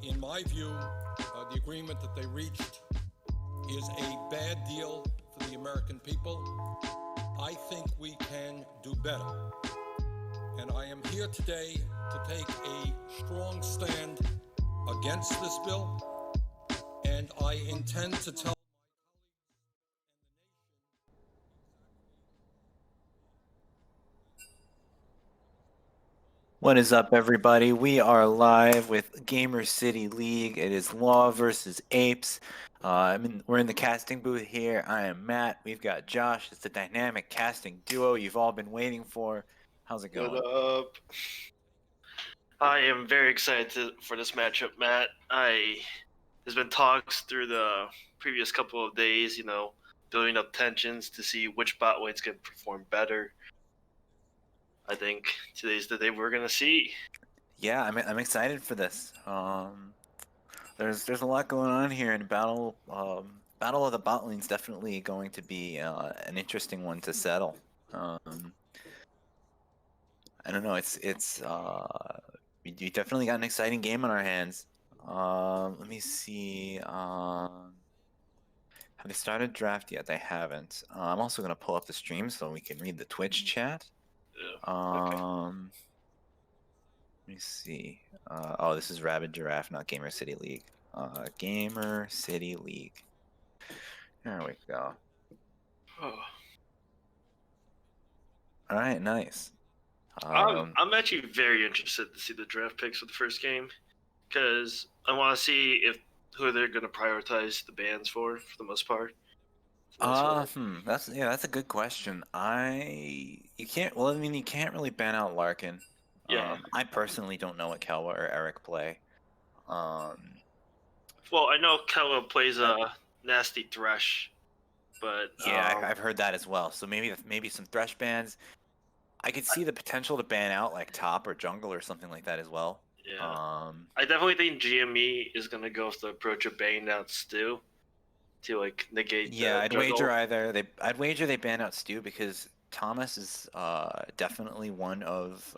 In my view, the agreement that they reached is a bad deal for the American people. I think we can do better. And I am here today to take a strong stand against this bill, and I intend to tell. What is up, everybody? We are live with Gamer City League. It is Law versus Apes. We're in the casting booth here. I am Matt. We've got Josh. It's the dynamic casting duo you've all been waiting for. How's it What going? up? I am very excited for this matchup, Matt. There's been talks through the previous couple of days, building up tensions to see which bot lanes can perform better. I think today's the day we're gonna see. Yeah, I'm excited for this. There's a lot going on here in battle. Battle of the bot lane's definitely going to be an interesting one to settle. I don't know. We definitely got an exciting game on our hands. Let me see. Have they started draft yet? They haven't. I'm also gonna pull up the stream so we can read the Twitch chat. Okay. Let me see. Oh, this is Rabid Giraffe, not Gamer City League. Gamer City League. There we go. Oh. All right, nice. I'm actually very interested to see the draft picks for the first game because I want to see who they're gonna prioritize the bans for the most part. That's a good question. You can't. Well, I mean, you can't really ban out Larkin. Yeah. I personally don't know what Kelwa or Eric play. Well, I know Kella plays a nasty Thresh, but Yeah, I've heard that as well. So maybe some Thresh bans. I could see the potential to ban out like top or jungle or something like that as well. yeah, I definitely think GME is gonna go with the approach of banning out Stu to like negate. Yeah, the jungle. I'd wager they ban out Stu because Thomas is definitely one of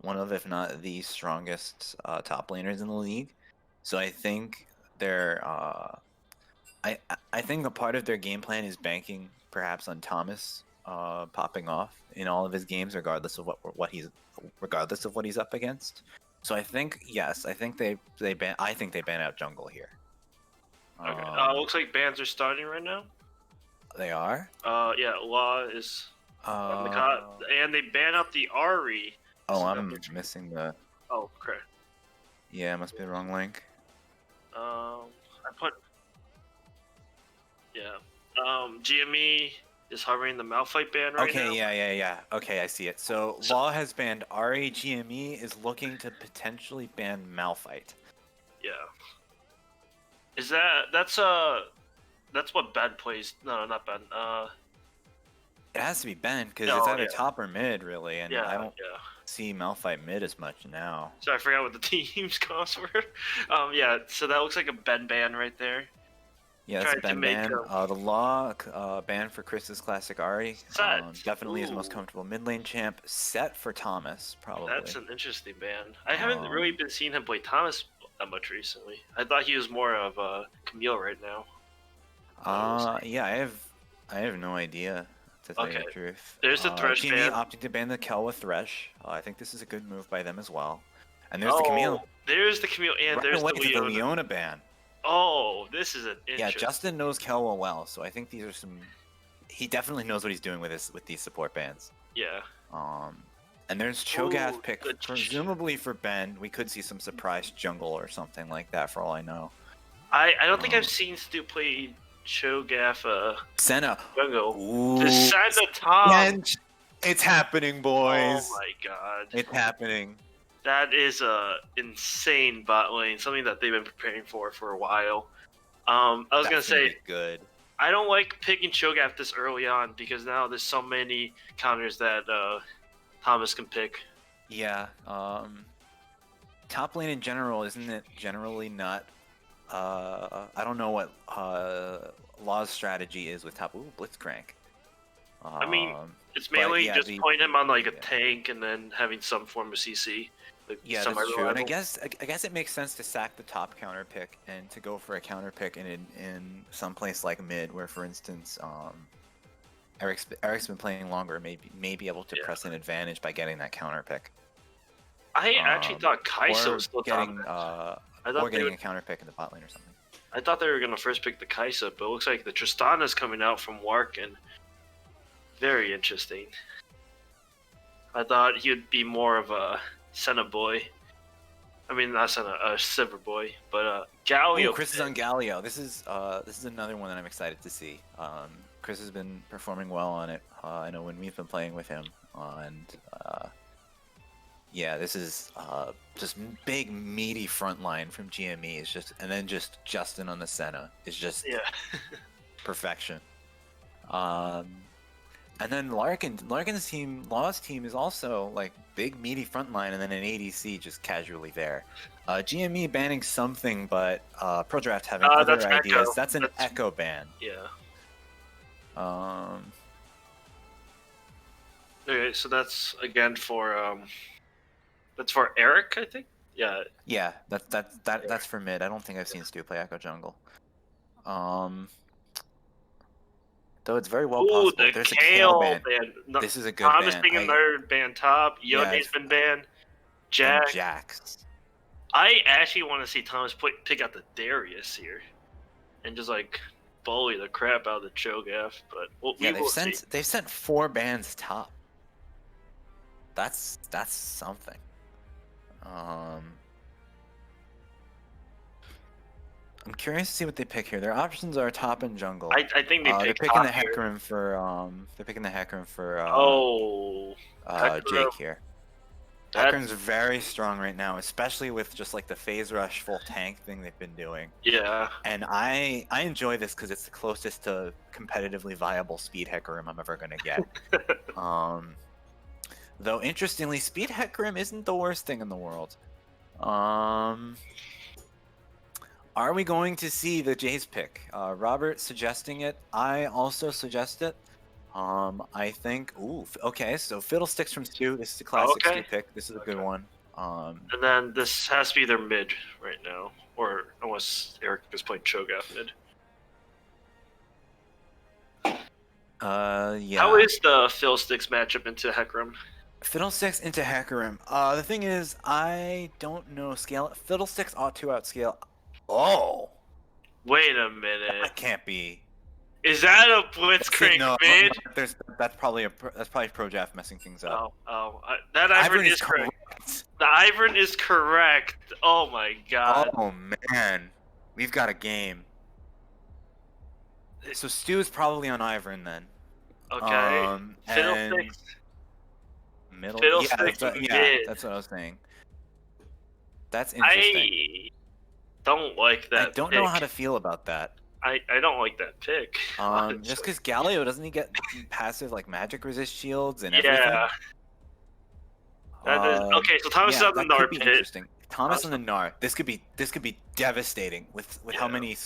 if not the strongest top laners in the league. So I think they're I think a part of their game plan is banking perhaps on Thomas popping off in all of his games, regardless of what he's up against. So I think yes, I think they ban out jungle here. Okay. Looks like bans are starting right now. They are. Yeah, Law is on the and they ban out the Ari. Oh, I'm missing the. Oh, okay. Yeah, it must be the wrong link. I put. Yeah. GME is hovering the Malphite ban right now. Okay, yeah. Okay, I see it. So Law has banned RA. GME is looking to potentially ban Malphite. Yeah. Is that's what Ben plays? No, not Ben. It has to be Ben because No, it's either yeah. top or mid, really, and Yeah, I don't yeah. see Malphite mid as much now. So I forgot what the team's costs were. Yeah. So that looks like a Ben ban right there. Yeah, that's a Trying to Ben make ban. The Law ban for Chris's classic Ari. Definitely his most Ooh. comfortable mid lane champ. Set for Thomas, probably. That's an interesting ban. I haven't really been seeing him play Thomas that much recently. I thought he was more of a Camille right now. Yeah, I have no idea, to tell you the truth. There's the Thresh GME ban. opting to ban the Kelwa Thresh. I think this is a good move by them as well. And there's the Camille. There's the Camille, and Right there's away the to the Leona. Leona ban. Oh, this is an Yeah, interesting. Justin knows Kelwa well, so I think these are some. He definitely knows what he's doing with these support bans. Yeah. And there's Cho'Gath pick, presumably for Ben. We could see some surprise jungle or something like that, for all I know. I don't think I've seen Stu play Cho'Gath. Senna. Jungle. Ooh. To Senna Tom. It's happening, boys. Oh my god. It's happening. That is a insane bot lane, something that they've been preparing for a while. I was gonna say, good. I don't like picking Cho'Gath this early on because now there's so many counters that Thomas can pick. Yeah. Top lane in general, isn't it generally not? I don't know what Law's strategy is with top. Ooh, Blitzcrank. I mean, it's mainly just point him on like a tank and then having some form of CC. Yeah, that's true. And I guess it makes sense to sack the top counter pick and to go for a counter pick in some place like mid, where, for instance, Eric's been playing longer, may be able to press an advantage by getting that counter pick. I actually thought Kai'Sa was still getting a counter pick in the bot lane or something. I thought they were gonna first pick the Kai'Sa, but it looks like the Tristana's coming out from Warken. Very interesting. I thought he would be more of a Senna boy. I mean, not Senna, a Silver boy, but Galio. Ooh, Chris is on Galio. This is another one that I'm excited to see. Chris has been performing well on it. I know when we've been playing with him, and yeah, this is just big meaty front line from GME. Is just, and then just Justin on the Senna is just perfection. And then Larkin's team, Law's team, is also like big meaty front line, and then an ADC just casually there. GME banning something, but ProDraft having other ideas. Echo. That's an Echo ban. Yeah. Okay, so that's again for that's for Eric, I think. Yeah. Yeah, that's for mid. I don't think I've seen Stu play Echo Jungle. Though it's very well possible. There's a Kale ban. This is a good Thomas ban. being another ban top. Yone's been banned. Jax. I actually want to see Thomas pick out the Darius here, and just like bully the crap out of the Cho'Gath. But they've sent 4 bans top. That's something. I'm curious to see what they pick here. Their options are top and jungle. I think they're picking the Hecarim for Jake here. Hecarim's very strong right now, especially with just like the phase rush full tank thing they've been doing. Yeah. And I enjoy this because it's the closest to competitively viable speed Hecarim I'm ever gonna get. Though interestingly, speed Hecarim isn't the worst thing in the world. Are we going to see the Jays pick? Robert suggesting it. I also suggest it. I think. Ooh, okay. So Fiddlesticks from Stu. This is a classic Stu pick. This is a good one. And then this has to be their mid right now, or unless Eric is playing Cho'Gath mid. Yeah. How is the Fiddlesticks matchup into Hecarim? Fiddlesticks into Hecarim. The thing is, I don't know scale. Fiddlesticks ought to outscale. Oh. Wait a minute. That can't be. Is that a Blitzcrank mid? That's probably ProJaff messing things up. That Ivern is correct. The Ivern is correct. Oh my god. Oh man, we've got a game. So Stu's probably on Ivern then. Okay. Fiddlesticks. Middle. Fiddlesticks that's what I was saying. That's interesting. I don't like that. I don't know how to feel about that. I don't like that pick. Just because Galio, doesn't he get passive like magic resist shields and everything? Yeah. Okay, so Thomas is on the Gnar pit. Interesting. Thomas on the Gnar. This could be devastating with how many.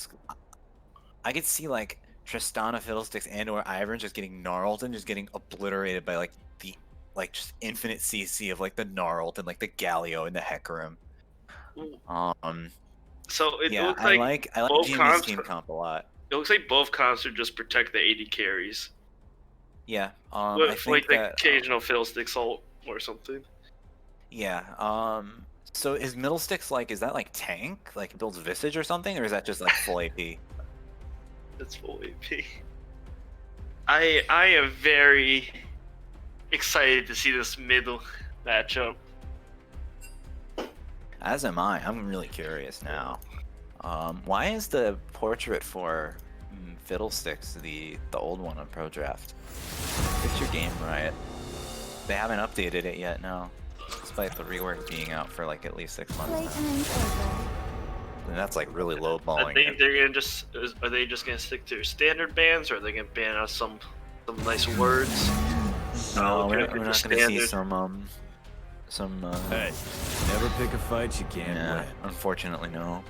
I could see like Tristana, Fiddlesticks, and or Ivern just getting gnarled and just getting obliterated by just infinite CC of like the gnarled and like the Galio and the Hecarim. So it looks I like GME's team comp a lot. It looks like both comps are just protect the AD carries. Yeah, with I think like the that, occasional Fiddlesticks ult or something. Yeah. So is Middlesticks is that like tank? Like it builds Visage or something, or is that just like full AP? It's full AP. I am very excited to see this middle matchup. As am I. I'm really curious now. Why is the portrait for Fiddlesticks the old one on ProDraft? Fix your game right. They haven't updated it yet, no. Despite the rework being out for like at least 6 months now. And that's like really low balling. Are they just gonna stick to their standard bans, or are they gonna ban out some nice words? No, we're not gonna see some hey, never pick a fight you can't win. Unfortunately, no.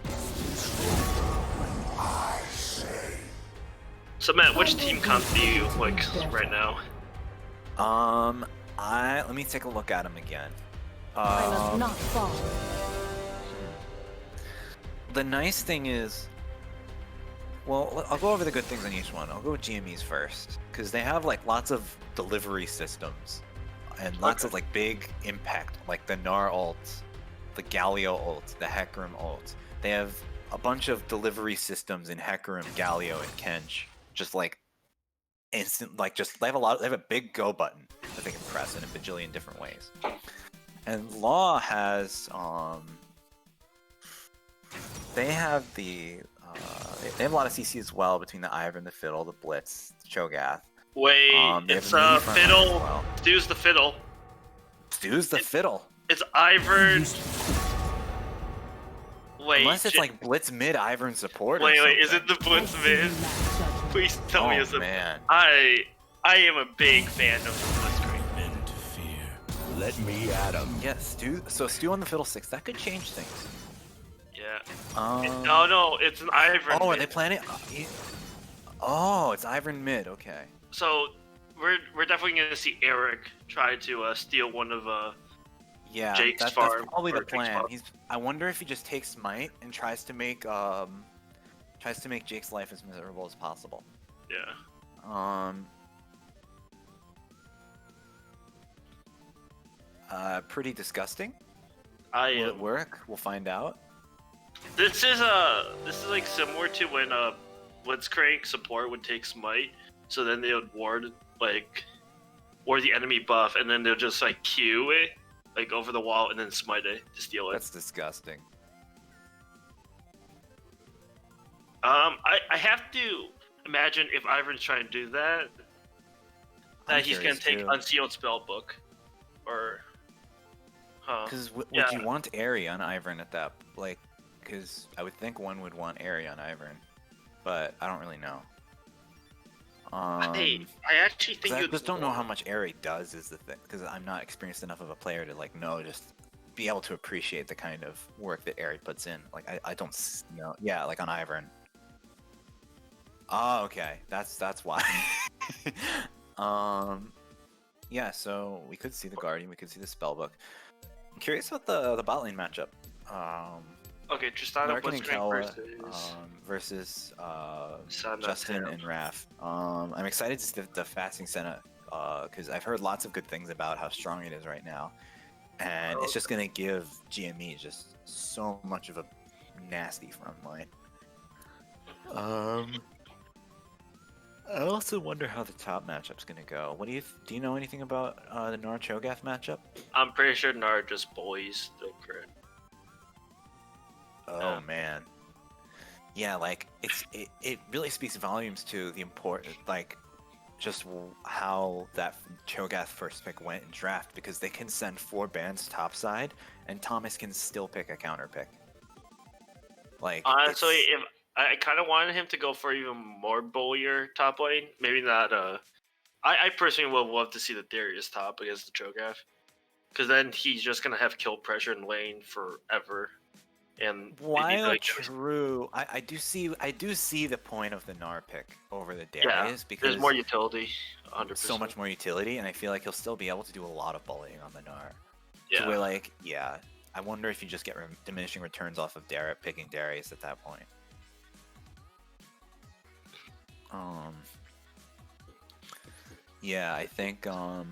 So Matt, which team comp do you like right now? Let me take a look at them again. I must not fall. The nice thing is, well, I'll go over the good things on each one. I'll go with GMEs first, because they have like lots of delivery systems and lots of like big impact, like the Gnar ult, the Galio ult, the Hecarim ult. They have a bunch of delivery systems in Hecarim, Galio, and Kench. Just like instant, like just they have a big go button that they can press in a bajillion different ways. And Law has they have they have a lot of CC as well between the Ivern, the Fiddle, the Blitz, the Cho'Gath. Wait, They it's have a mini front line Fiddle. as well. Stu's the Fiddle. Stu's the Fiddle. It's Ivern. Wait, Unless it's like Blitz mid Ivern support. Wait, or is it the Blitz mid? Please tell me it's the. Man. I am a big fan of the Blitzcrank. Men to fear. Let me at 'em. Yeah, Stu. So Stu on the Fiddle 6, that could change things. Yeah. No, it's an Ivern. Oh, are mid. they planning? Oh, it's Ivern mid. Okay. So we're definitely gonna see Eric try to steal one of Yeah, Jake's that's farm, probably the or Jake's plan. farm. I wonder if he just takes Smite and tries to make Jake's life as miserable as possible. Yeah. Pretty disgusting. I Will am. it work? We'll find out. This is like similar to when Blitzcrank support would take Smite, so then they would ward the enemy buff, and then they'll just like Q it like over the wall and then Smite it to steal it. That's disgusting. I have to imagine if Ivern's trying to do that, I'm that he's gonna curious take too. Unsealed Spellbook, or Because would Yeah. you want Airy on Ivern at that? Like, because I would think one would want Airy on Ivern, but I don't really know. I actually think I you'd just don't know how much Airy does is the thing, because I'm not experienced enough of a player to like know, just be able to appreciate the kind of work that Airy puts in. Like I don't know. Yeah, like on Ivern. Oh, okay. That's why. Yeah, so we could see the Guardian, we could see the Spellbook. I'm curious about the bot lane matchup. Okay, Tristana Larkin and Blitzcrank Kawa versus versus Justin and Raph. I'm excited to see the fasting Senna because I've heard lots of good things about how strong it is right now, and it's just gonna give GME just so much of a nasty front line. I also wonder how the top matchup's gonna go. What do you know anything about the Gnar Cho'Gath matchup? I'm pretty sure Nard just bullies the crit. Oh man, yeah, like it really speaks volumes to the important, like just how that Cho'Gath first pick went in draft, because they can send 4 bans topside and Thomas can still pick a counter pick. Like Honestly, if I kind of wanted him to go for even more bullier top lane, maybe not. I personally would love to see the Darius top against the Cho'Gath, because then he's just gonna have kill pressure in lane forever. And while true, I do see the point of the Gnar pick over the Darius, because there's more utility, 100%. so much more utility, and I feel like he'll still be able to do a lot of bullying on the Gnar. Yeah. So we're like, yeah, I wonder if you just get diminishing returns off of picking Darius at that point. Yeah, I think I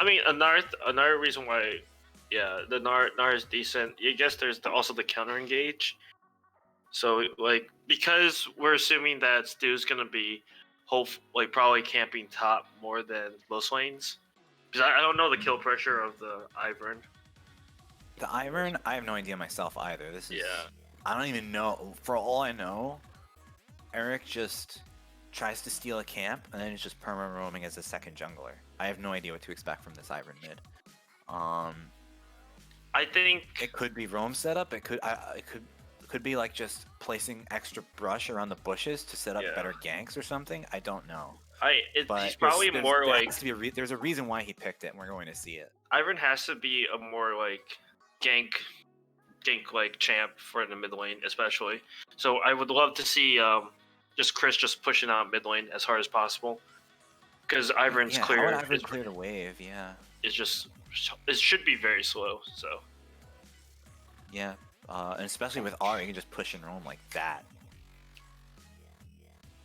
mean, another reason why, yeah, the Gnar is decent. I guess there's also the counter engage. So like, because we're assuming that Stu's gonna be probably camping top more than most lanes. Because I don't know the kill pressure of the Ivern. the Ivern, I have no idea myself either. This is, Yeah. I don't even know. For all I know, Eric just tries to steal a camp and then is just perma roaming as a second jungler. I have no idea what to expect from this Ivern mid. I think It could be roam setup. It could be like just placing extra brush around the bushes to set up Yeah. better ganks or something. I don't know. But he's probably more there like has to be there's a reason why he picked it, and we're going to see it. Ivern has to be a more like gank like champ for the mid lane, especially. So I would love to see just Chris just pushing out mid lane as hard as possible, because Ivern's Yeah, clear how would Ivern clear the wave? Yeah. is just it should be very slow. So Yeah, and especially with R, you can just push and roam like that.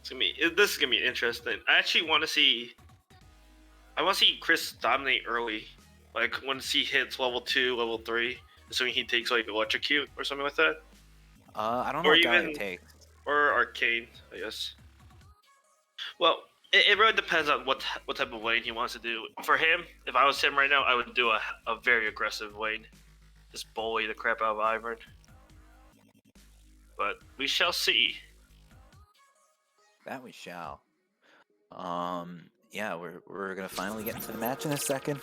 this is gonna be interesting. I actually want to see. I want to see Chris dominate early. Like when he hits level 2, level 3, assuming he takes like electrocute or something like that, I don't know or what guy even it takes. or arcane, I guess. Well, it really depends on what type of lane he wants to do. For him, if I was him right now, I would do a very aggressive lane, just bully the crap out of Ivern. But we shall see. That we shall. Yeah, we're gonna finally get into the match in a second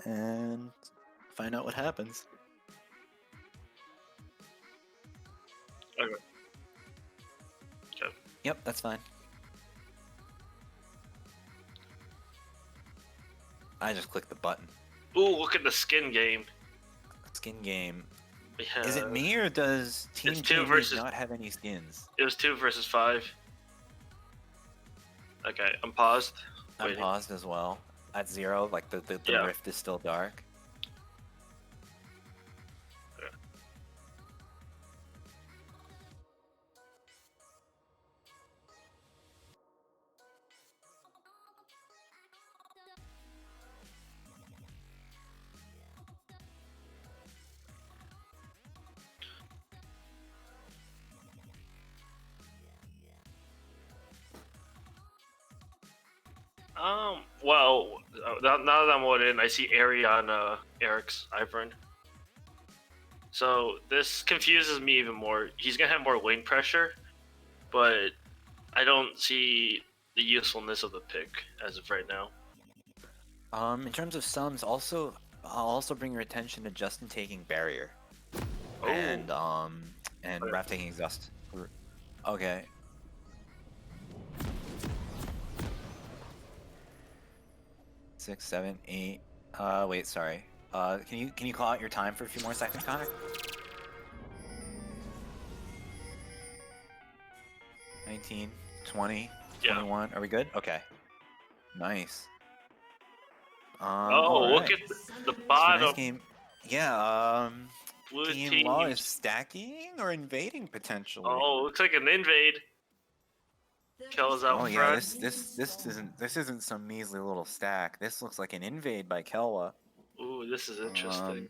and find out what happens. Okay. Yep, that's fine. I just clicked the button. Ooh, look at the skin game. Skin game. Yeah. Is it me or does Team It's 2 GME versus- not have any skins? It was 2 versus 5. Okay, I'm paused. I'm Waiting. paused as well. At 0, like the Yeah. rift is still dark. Well, now that I'm loaded in, I see Aerie on Eric's Ivern. So this confuses me even more. He's gonna have more lane pressure, but I don't see the usefulness of the pick as of right now. In terms of sums, I'll also bring your attention to Justin taking barrier. Oh. And Okay. Raph taking exhaust. Okay. Six, 7, 8. Wait, sorry. Can you call out your time for a few more seconds, Connor? 19, 20, Yeah. 21. Are we good? Okay. Nice. Oh, look alright. at the So bottom. nice game. Yeah, Blue Team Law teams. is stacking or invading potentially. Oh, looks like an invade. Kel's out Oh yeah, front. this isn't some measly little stack. This looks like an invade by Kelwa. Ooh, this is interesting. Um,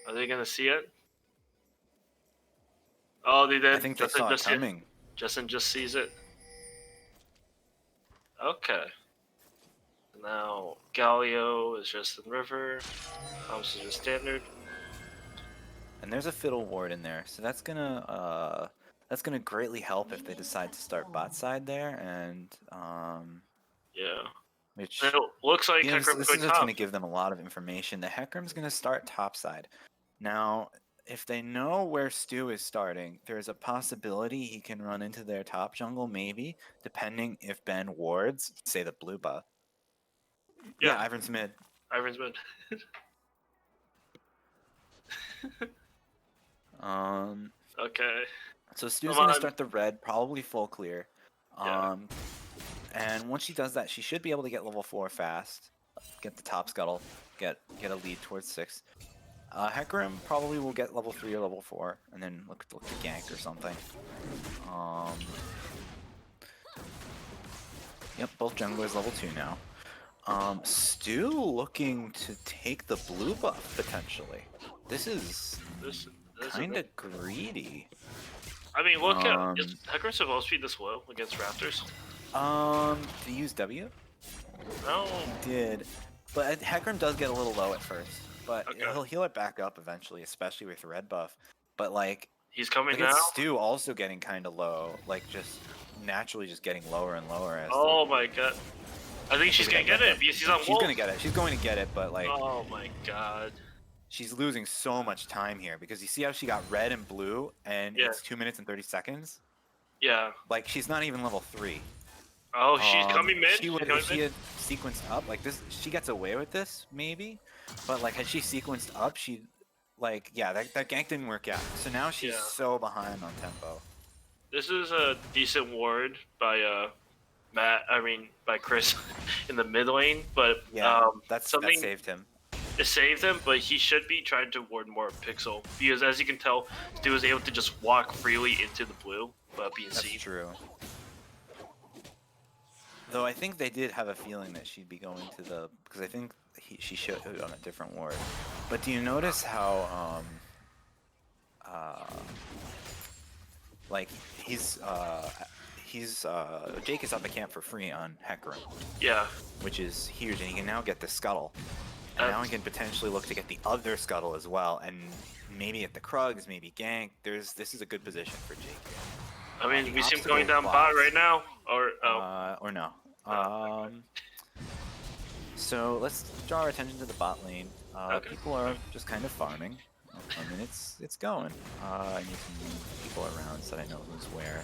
Are they gonna see it? Oh, they did. I think they saw it coming. Justin just sees it. Okay. Now Galio is just in river. Thomas is just standard. And there's a fiddle ward in there, so that's gonna greatly help if they decide to start bot side there, and Yeah. which And it looks like gives, Hecarim's this going is just top. gonna give them a lot of information. The Hecarim's gonna start top side. Now, if they know where Stu is starting, there's a possibility he can run into their top jungle, maybe, depending if Ben wards, say the blue buff. Yeah, Ivern's mid. Ivern's mid. Okay. So Stu's Come gonna on. start the red, probably full clear. Yeah. And once she does that, she should be able to get level 4 fast. Get the top scuttle, get a lead towards 6. Hecarim probably will get level 3 or level 4, and then look to gank or something. Yep, both junglers level 2 now. Stu looking to take the blue buff potentially. This is This kind of greedy. I mean, look at is Hecarim's supposed to be this low against Raptors? To use W? No. He did. But Hecarim does get a little low at first. But Okay. he'll heal it back up eventually, especially with red buff. But like, He's coming look now. at Stu also getting kind of low. Like, just naturally just getting lower and lower as Oh my god. I think she's gonna get it because he's on she's Wolf. gonna get it. She's going to get it, but like, Oh my god. she's losing so much time here because you see how she got red and blue, and Yeah. it's 2 minutes and 30 seconds. Yeah. Like, she's not even level 3. Oh, she's coming mid. She She's would, coming if she mid? had sequenced up like this, she gets away with this maybe. But like, had she sequenced up, she, like, yeah, that gank didn't work out. So now she's Yeah. so behind on tempo. This is a decent ward by by Chris in the mid lane, but Yeah, that something saved him. it saved him, but he should be trying to ward more Pixel because, as you can tell, Stu was able to just walk freely into the blue without being That's seen. true. Though I think they did have a feeling that she'd be going to the because I think she showed it on a different ward. But do you notice how like Jake is up a camp for free on Hecarim, Yeah. which is huge, and he can now get the scuttle. And now he can potentially look to get the other scuttle as well, and maybe at the Krugs, maybe gank. This is a good position for Jake. I mean, The we see him obstacle going down bots. bot right now, or no. So let's draw our attention to the bot lane. Okay. People are just kind of farming. I mean, it's going. I need to move people around so that I know who's where.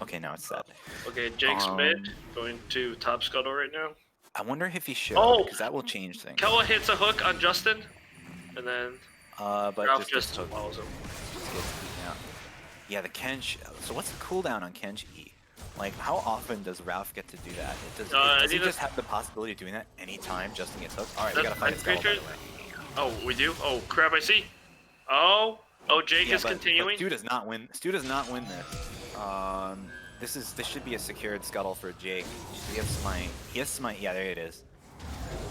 Okay, now it's set. Okay, Jake's mid, going to top scuttle right now. I wonder if he should, Oh! because that will change things. Kella hits a hook on Justin, and then But Ralph just just follows him. gets beaten out. Yeah, the Kench. So what's the cooldown on Kench E? Like, how often does Ralph get to do that? Does he just have the possibility of doing that anytime Justin gets hooked? Alright, we gotta fight a scuttle, by the way. Oh, we do? Oh, crap, I see. Oh, Jake is continuing. But Stu does not win. Stu does not win this. This should be a secured scuttle for Jake. He has smite. Yeah, there it is.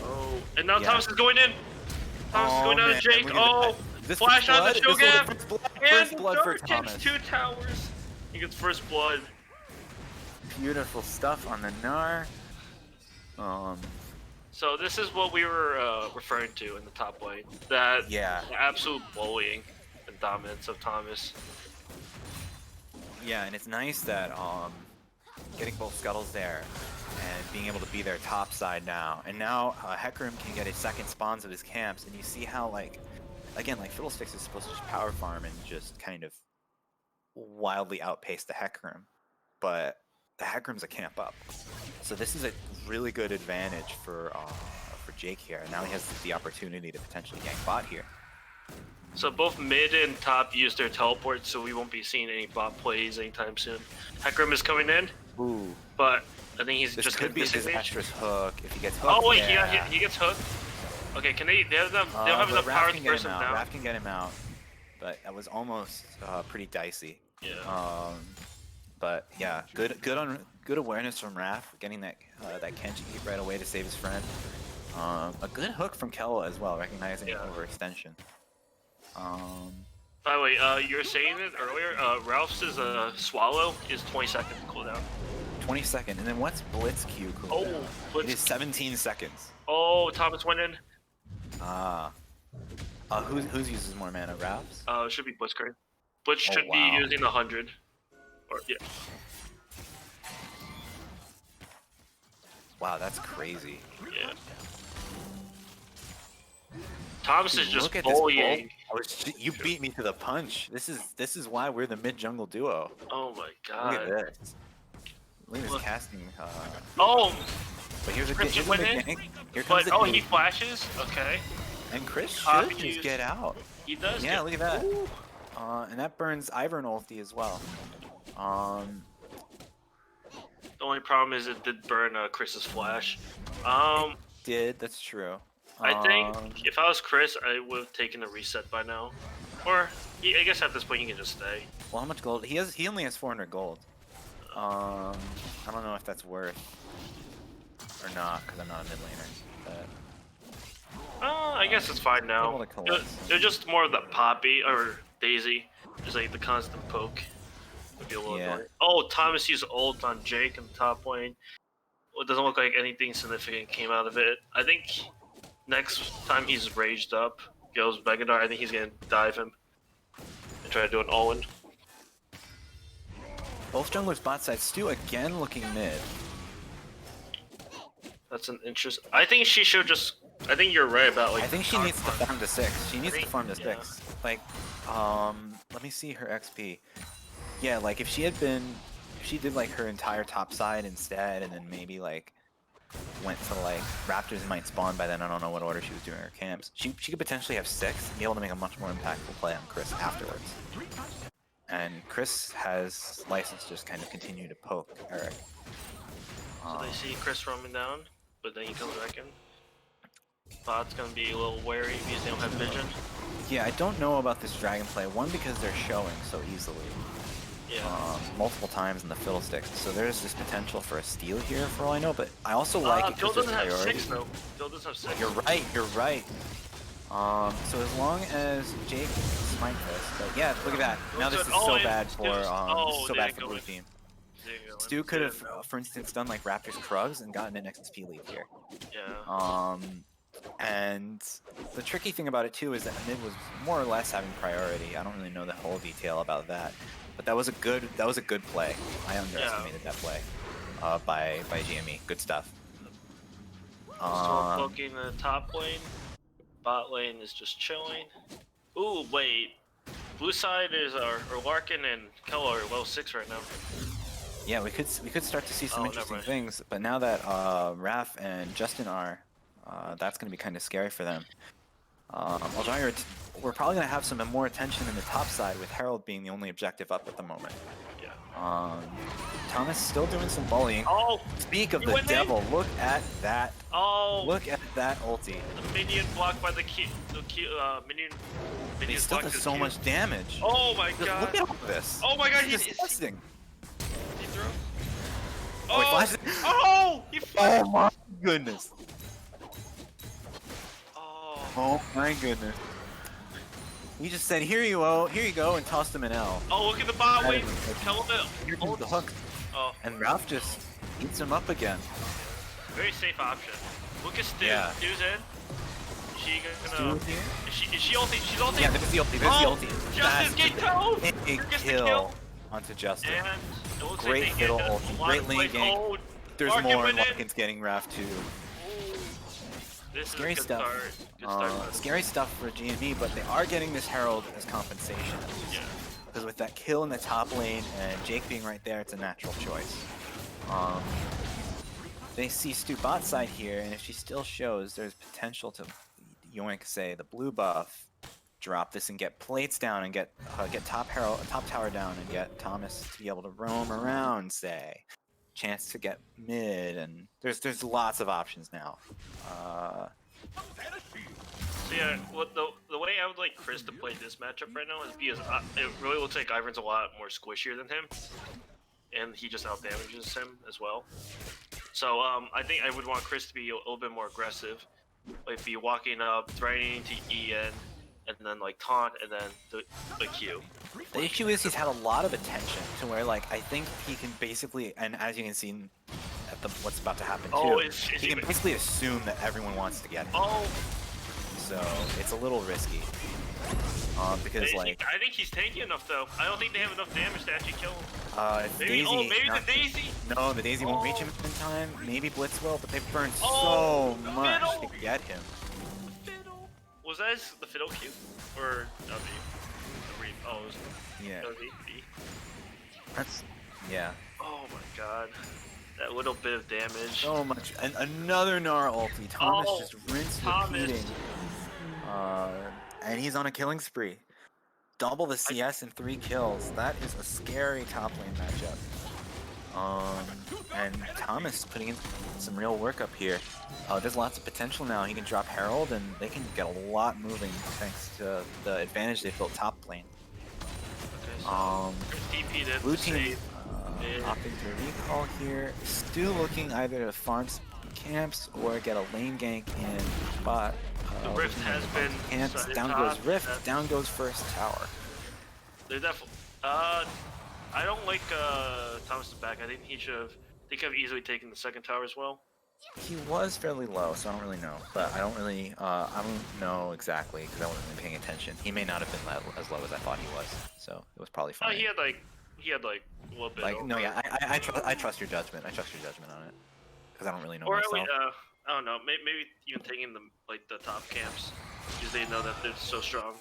Oh, and now Yeah. Thomas is going in. Thomas is going down to Jake. look at Oh, this flash on the Shogun. First blood for Dark Thomas. takes 2 towers. He gets first blood. Beautiful stuff on the Gnar. So this is what we were referring to in the top lane. That Yeah. absolute bullying and dominance of Thomas. Yeah, and it's nice that getting both scuttles there and being able to be their top side now. And now Hecarim can get his second spawns of his camps, and you see how, like, again, like Fiddlesticks is supposed to just power farm and just kind of wildly outpace the Hecarim, but the Hecarim's a camp up. So this is a really good advantage for Jake here. And now he has the opportunity to potentially gank bot here. So both mid and top use their teleport, so we won't be seeing any bot plays anytime soon. Hecarim is coming in, Ooh. but I think he's This just could gonna be a disengage. disastrous hook if he gets hooked. Oh wait, yeah. he gets hooked. Okay, can they? They don't have But enough Raph power can to get burst him him out. down. Raph can get him out, but that was almost pretty dicey. Yeah. But yeah, good awareness from Raph, getting that Kenji right away to save his friend. A good hook from Kella as well, recognizing the overextension. By the way, you were saying it earlier. Ralph's swallow is 20 seconds cooldown. 20 seconds, and then what's Blitz Q cooldown? Oh, Blitz. It is 17 seconds. Oh, Thomas went in. Whose uses more mana? Ralph's? It should be Blitzcrank. Blitz Oh, should wow. be using 100. Or yeah. Wow, that's crazy. Yeah. Thomas is Dude, just look at this bullying. You beat me to the punch. This is why we're the mid jungle duo. Oh my Look god. at this. Look at this casting. Oh, But here's a Chris here's went a in, gank. Here comes but the he gank. flashes. Okay, And Chris Copy should juice. just get out. he does. Yeah, get- look at that. Ooh. And that burns Ivern ulti as well. The only problem is it did burn Chris's flash. That's true. I think if I was Chris, I would have taken a reset by now. Or I guess at this point you can just stay. Well, how much gold? He only has 400 gold. I don't know if that's worth or not because I'm not a mid laner. But I guess it's fine now. able to collect. They're just more of the Poppy or Daisy, just like the constant poke. Would be a little Yeah. annoying. Oh, Thomas used ult on Jake in the top lane. Well, it doesn't look like anything significant came out of it. I think next time he's raged up, goes Megadar, I think he's gonna dive him and try to do an all-in. both junglers bot side. Stu again looking mid. That's an interest. I think she should just. I think you're right about like. I think she needs to farm to 6. She needs to farm to yeah. 6. Like, let me see her XP. Yeah, like if she did like her entire top side instead, and then maybe like went to like Raptors might spawn by then. I don't know what order she was doing her camps. She could potentially have 6 and be able to make a much more impactful play on Chris afterwards. And Chris has license to just kind of continue to poke Eric. So they see Chris roaming down, but then he comes back in. Bot's gonna be a little wary because they don't have vision. Yeah, I don't know about this dragon play. One, because they're showing so easily. Yeah. Multiple times in the fiddlesticks. So there's this potential for a steal here for all I know, but I also like it Phil because there's doesn't have priority. 6 though. Phil doesn't have 6. You're right, you're right. So as long as Jake smite this, but yeah, look at that. Now this is so bad for this is so bad for blue team. Stu could have, for instance, done like Raptors Krugs and gotten an XP lead here. Yeah. And the tricky thing about it too is that mid was more or less having priority. I don't really know the whole detail about that, but that was a good play. I underestimated that play by GME. Good stuff. Still poking the top lane. Bot lane is just chilling. Ooh, wait. Blue side is our Larkin and Kello are level 6 right now. Yeah, we could start to see some interesting things, but now that Raph and Justin are, that's going to be kind of scary for them. Aljair, we're probably going to have some more attention in the top side with Herald being the only objective up at the moment. Yeah. Thomas still doing some bullying. Oh! Speak of the devil, look at that. Oh! Look at that ulti. The minion blocked by the minion. He still does so much damage. Oh my god! Look at all this. Oh my god, he's disgusting. He threw. Oh, he flashed it. Oh! He flashed. Oh my goodness. Oh. Oh my goodness. He just said, here you go, and tossed him an L. Oh, look at the bot wing. Here comes the hook. Oh. And Ralph just eats him up again. Very safe option. Look at Stu. Yeah. Stu's in. Is she gonna... Is she ulti? She's ulti? Yeah, there's the ulti, Justin, get killed! Big kill onto Justin. And it looks Great like fiddle ulti, great lane gank. Oh, There's Larkin more, and went in. Larkin's getting Raph too. This Scary is a good stuff. start. Good start. Scary stuff for GME, but they are getting this Herald as compensation. Yeah. Because with that kill in the top lane and Jake being right there, it's a natural choice. They see Stu bot side here, and if she still shows, there's potential to yoink, say, the blue buff, drop this and get plates down and get top tower down and get Thomas to be able to roam around, say. Chance to get mid, and there's lots of options now. So yeah, the way I would like Chris to play this matchup right now is because it really looks like Ivan's a lot more squishier than him, and he just out damages him as well. So I think I would want Chris to be a little bit more aggressive, like be walking up, threatening to EN, and then like taunt, and then the Q. The issue is he's had a lot of attention to where like I think he can basically, and as you can see at what's about to happen too, he can basically assume that everyone wants to get him. Oh. So it's a little risky. Because like I think he's tanky enough though. I don't think they have enough damage to actually kill him. Maybe the Daisy? No, the Daisy won't reach him in time. Maybe Blitz will, but they've burned so much to get him. The fiddle. Was that the fiddle Q? Or no, oh, it was B. That's Oh my god. That little bit of damage. So much. And another Gnar ulti. Thomas just repeating. And he's on a killing spree. Double the CS in 3 kills. That is a scary top lane matchup. And Thomas putting in some real work up here. There's lots of potential now. He can drop Herald, and they can get a lot moving thanks to the advantage they built top lane. Blue team opting to recall here. Stu looking either to farm camps or get a lane gank in bot. The Rift has been camps. Down goes Rift. Down goes first tower. They're definitely. I don't like Thomas's back. I think he should have. They could have easily taken the second tower as well. He was fairly low, so I don't really know. But I don't really, I don't know exactly because I wasn't really paying attention. He may not have been as low as I thought he was, so it was probably fine. He had like a little bit. Like no, yeah, I trust your judgment. I trust your judgment on it because I don't really know or myself. I don't know. Maybe even taking them like the top camps because they know that they're so strong.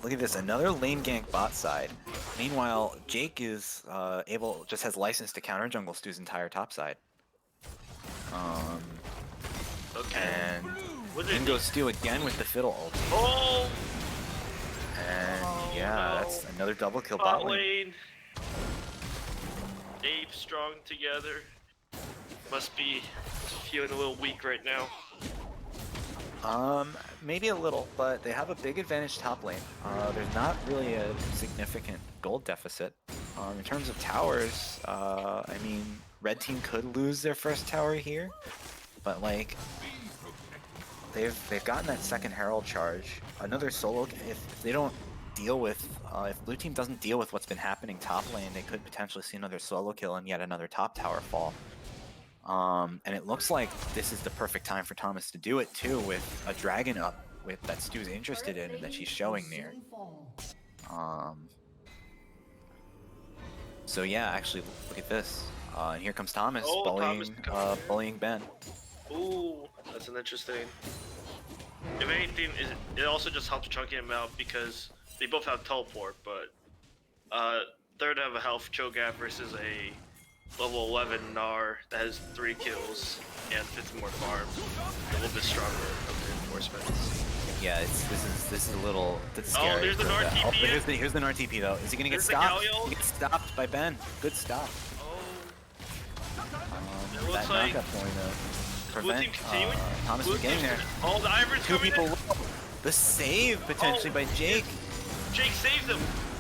Look at this, another lane gank bot side. Meanwhile, Jake is just has license to counter jungle Stu's entire top side. Okay. And in goes Stu again with the fiddle ult. Oh! And yeah, that's another double kill bot lane. Ape strong together. Must be feeling a little weak right now. Maybe a little, but they have a big advantage top lane. There's not really a significant gold deficit. In terms of towers, I mean, red team could lose their first tower here, but like, they've gotten that second herald charge. Another solo. If they don't deal with, if blue team doesn't deal with what's been happening top lane, they could potentially see another solo kill and yet another top tower fall. And it looks like this is the perfect time for Thomas to do it too, with a dragon up with that Stu's interested in and that she's showing near. So yeah, actually look at this. And here comes Thomas bullying Ben. Ooh, that's an interesting. If anything, it also just helps chunking him out because they both have teleport, but third have a health cho'Gath versus a level 11 Gnar that has 3 kills and 50 more farm. A little bit stronger of reinforcements. Yeah, this is a little scary. Oh, there's the Gnar TP. Here's the Gnar TP though. Is he gonna get stopped? He gets stopped by Ben. Good stop. Oh. It looks that like knockup going to prevent Thomas Blue from getting there. Oh, the Ivern's Two coming people. in. The save potentially by Jake. Jake saves him.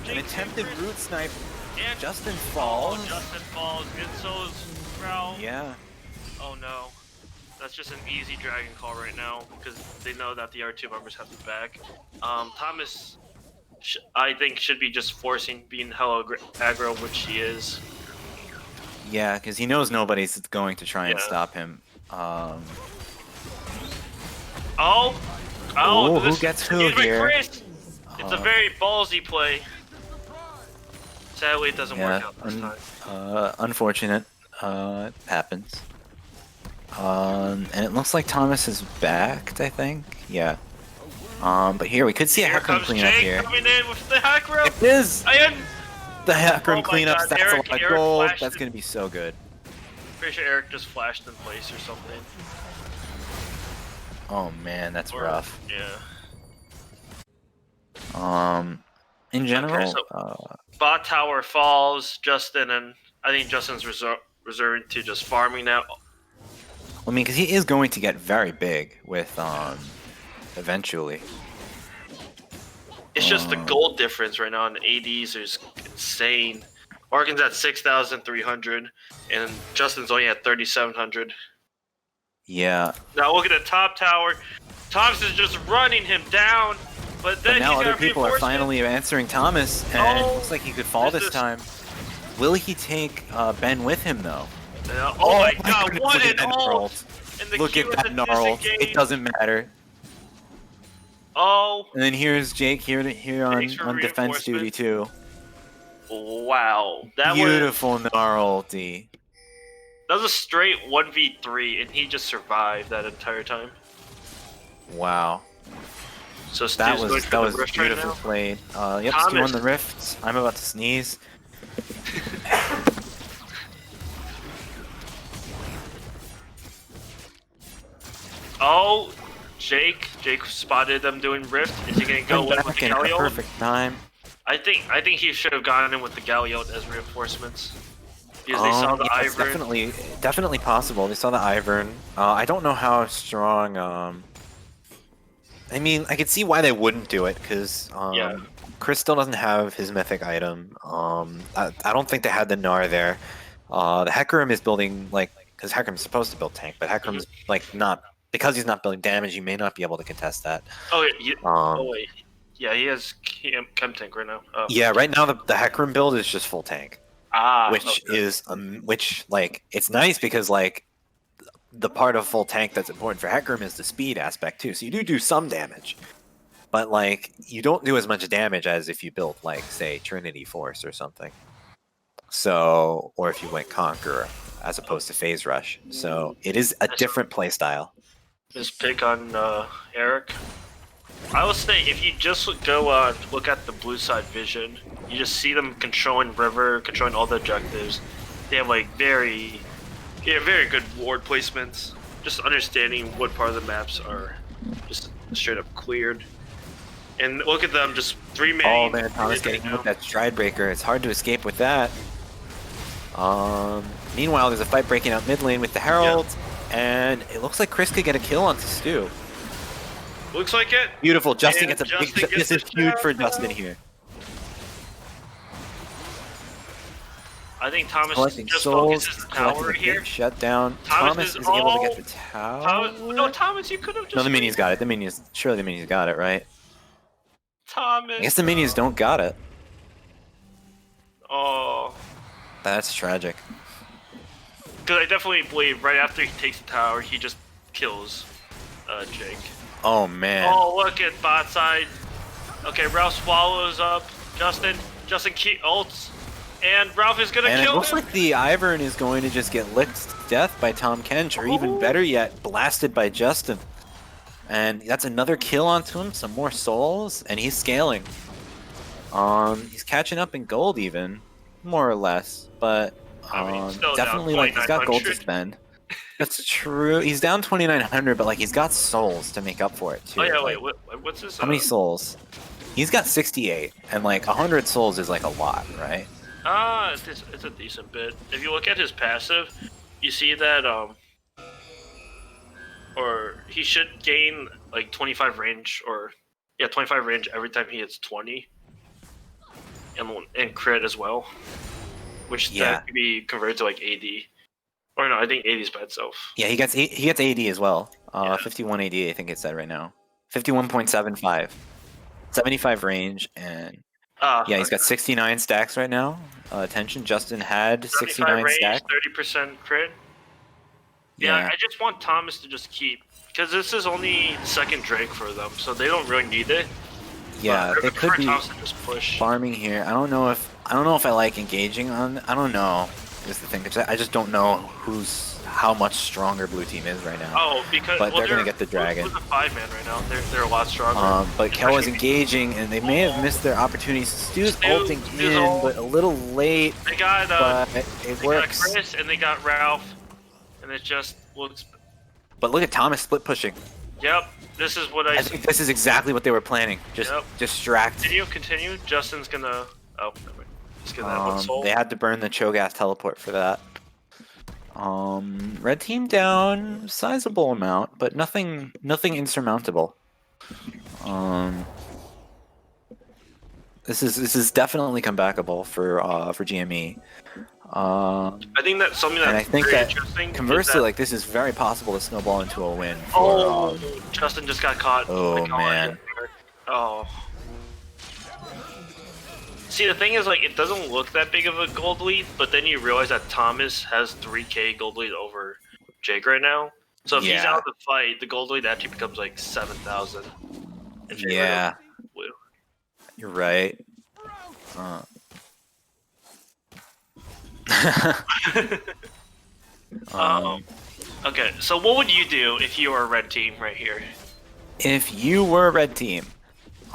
An attempted root snipe. And Justin falls. Oh, Justin falls, and so is Ralph. Yeah. Oh no. That's just an easy dragon call right now because they know that the R2 members have the back. Thomas, I think, should be just forcing being hella aggro, which he is. Yeah, because he knows nobody's going to try and stop him. Who gets who here? It's a very ballsy play. Sadly, it doesn't work out this time. Unfortunate. It happens. And it looks like Thomas is backed, I think. Yeah. But here we could see a Hecarim cleanup here. Coming in with the Hecarim. It is! The Hecarim cleanup, God, that's a lot of gold. flashed That's gonna be so good. Pretty sure Eric just flashed in place or something. Oh man, that's rough. Yeah. In general, bot tower falls, Justin, and I think Justin's reserving to just farming now. I mean, because he is going to get very big with, eventually. It's just the gold difference right now in ADs is insane. Morgan's at 6,300, and Justin's only at 3,700. Yeah. Now look at the top tower. Thomas is just running him down, but then now he's other people are finally answering Thomas, and it looks like he could fall this time. Will he take Ben with him though? Oh my god, goodness, what an ult! ult! Look at that gnarl. It doesn't matter. Oh. And then here's Jake here on defense duty too. Wow, that beautiful gnarl ulti. That was a straight 1v3, and he just survived that entire time. Wow. So that was beautifully right played. Yep, Stu on the rift. I'm about to sneeze. Oh, Jake spotted them doing rift. Is he gonna go in with the Galio? Perfect time. I think he should have gone in with the Galio as reinforcements. Because they saw the Ivern. Definitely possible. They saw the Ivern. I don't know how strong. I mean, I could see why they wouldn't do it because Chris still doesn't have his mythic item. I don't think they had the Gnar there. The Hecarim is building because Hecarim's supposed to build tank, but Hecarim's not because he's not building damage. You may not be able to contest that. Oh yeah. Wait. Yeah, he has chem tank right now. Oh. Yeah, right now the Hecarim build is just full tank. Which is it's nice because the part of full tank that's important for Hecarim is the speed aspect too. So you do some damage, but you don't do as much damage as if you built say Trinity Force or something. So or if you went Conqueror as opposed to Phase Rush. So it is a different playstyle. Just pick on Eric. I would say if you just go look at the blue side vision, you just see them controlling river, controlling all the objectives. They have very good ward placements. Just understanding what part of the maps are just straight up cleared. And look at them, just 3 man. Oh man, Thomas getting hit with that Stride Breaker. It's hard to escape with that. Meanwhile, there's a fight breaking out mid lane with the Herald, and it looks like Chris could get a kill onto Stu. Looks like it. Beautiful. Justin And gets a big. Justin This gets is the huge for shout Justin out. here. I think Thomas Collecting just souls. focuses the Collecting tower a here. big shutdown. Thomas Thomas is is able to get all- the tower. No, Thomas, you could have just. No, the minions got it. The minions. Surely the minions got it, right? Thomas. I guess the minions don't got it. Oh. That's tragic. Because I definitely believe right after he takes the tower, he just kills Jake. Oh man. Oh, look at bot side. Okay, Ralph swallows up Justin. Justin ults. And Ralph is gonna And kill it looks him. like the Ivern is going to just get licked to death by Tom Kench, or even better yet, blasted by Justin. And that's another kill onto him, some more souls, and he's scaling. He's catching up in gold even, more or less, but I mean, still down definitely like he's got gold to 2,900. spend. That's true. He's down 2,900, but like he's got souls to make up for it too. Oh yeah, Like, wait, what's this? how many souls? He's got 68, and like 100 souls is like a lot, right? It's a decent bit. If you look at his passive, you see that or he should gain like 25 range, or 25 range every time he hits 20, and crit as well, which Yeah. that could be converted to like AD. Or no, I think AD is by itself. Yeah, he gets 80 as well. Yeah. 51 AD, I think it said right now. 51.75, 75 range, and yeah, he's got 69 stacks right now. Attention, Justin had 75 69 range, stacks. 30% crit. Yeah, Yeah, I just want Thomas to just keep, because this is only second Drake for them, so they don't really need it. yeah, But they could for be Thomas to just push. farming here. I don't know if I like engaging on. I don't know. Is the thing. 'Cause I just don't know how much stronger blue team is right now. Oh, because But well, they're gonna get the dragon. With a 5-man right now, they're a lot stronger. But Kel is engaging, and they may have missed their opportunities. Stu's Stu ulting is in, ult. but a little late. They got But it they works. got Chris and they got Ralph, and it just looks. But look at Thomas split pushing. Yep, this is what I. I think this is exactly what they were planning. Just Yep. distract. Continue. Justin's gonna. Oh, never mind. He's gonna have one soul. They had to burn the Cho'Gath teleport for that. Red team down sizable amount, but nothing insurmountable. This is definitely comebackable for GME. I think that's something that's And I think very that interesting. is conversely, that- like this is very possible to snowball into a win. For, Oh, Justin just got caught. Oh, Like, man. Oh. See, the thing is, like, it doesn't look that big of a gold lead, but then you realize that Thomas has 3k gold lead over Jake right now. So if he's Yeah. out of the fight, the gold lead actually becomes like 7,000. And Jake yeah, blue. you're right. Okay, so what would you do if you were a red team right here? If you were a red team,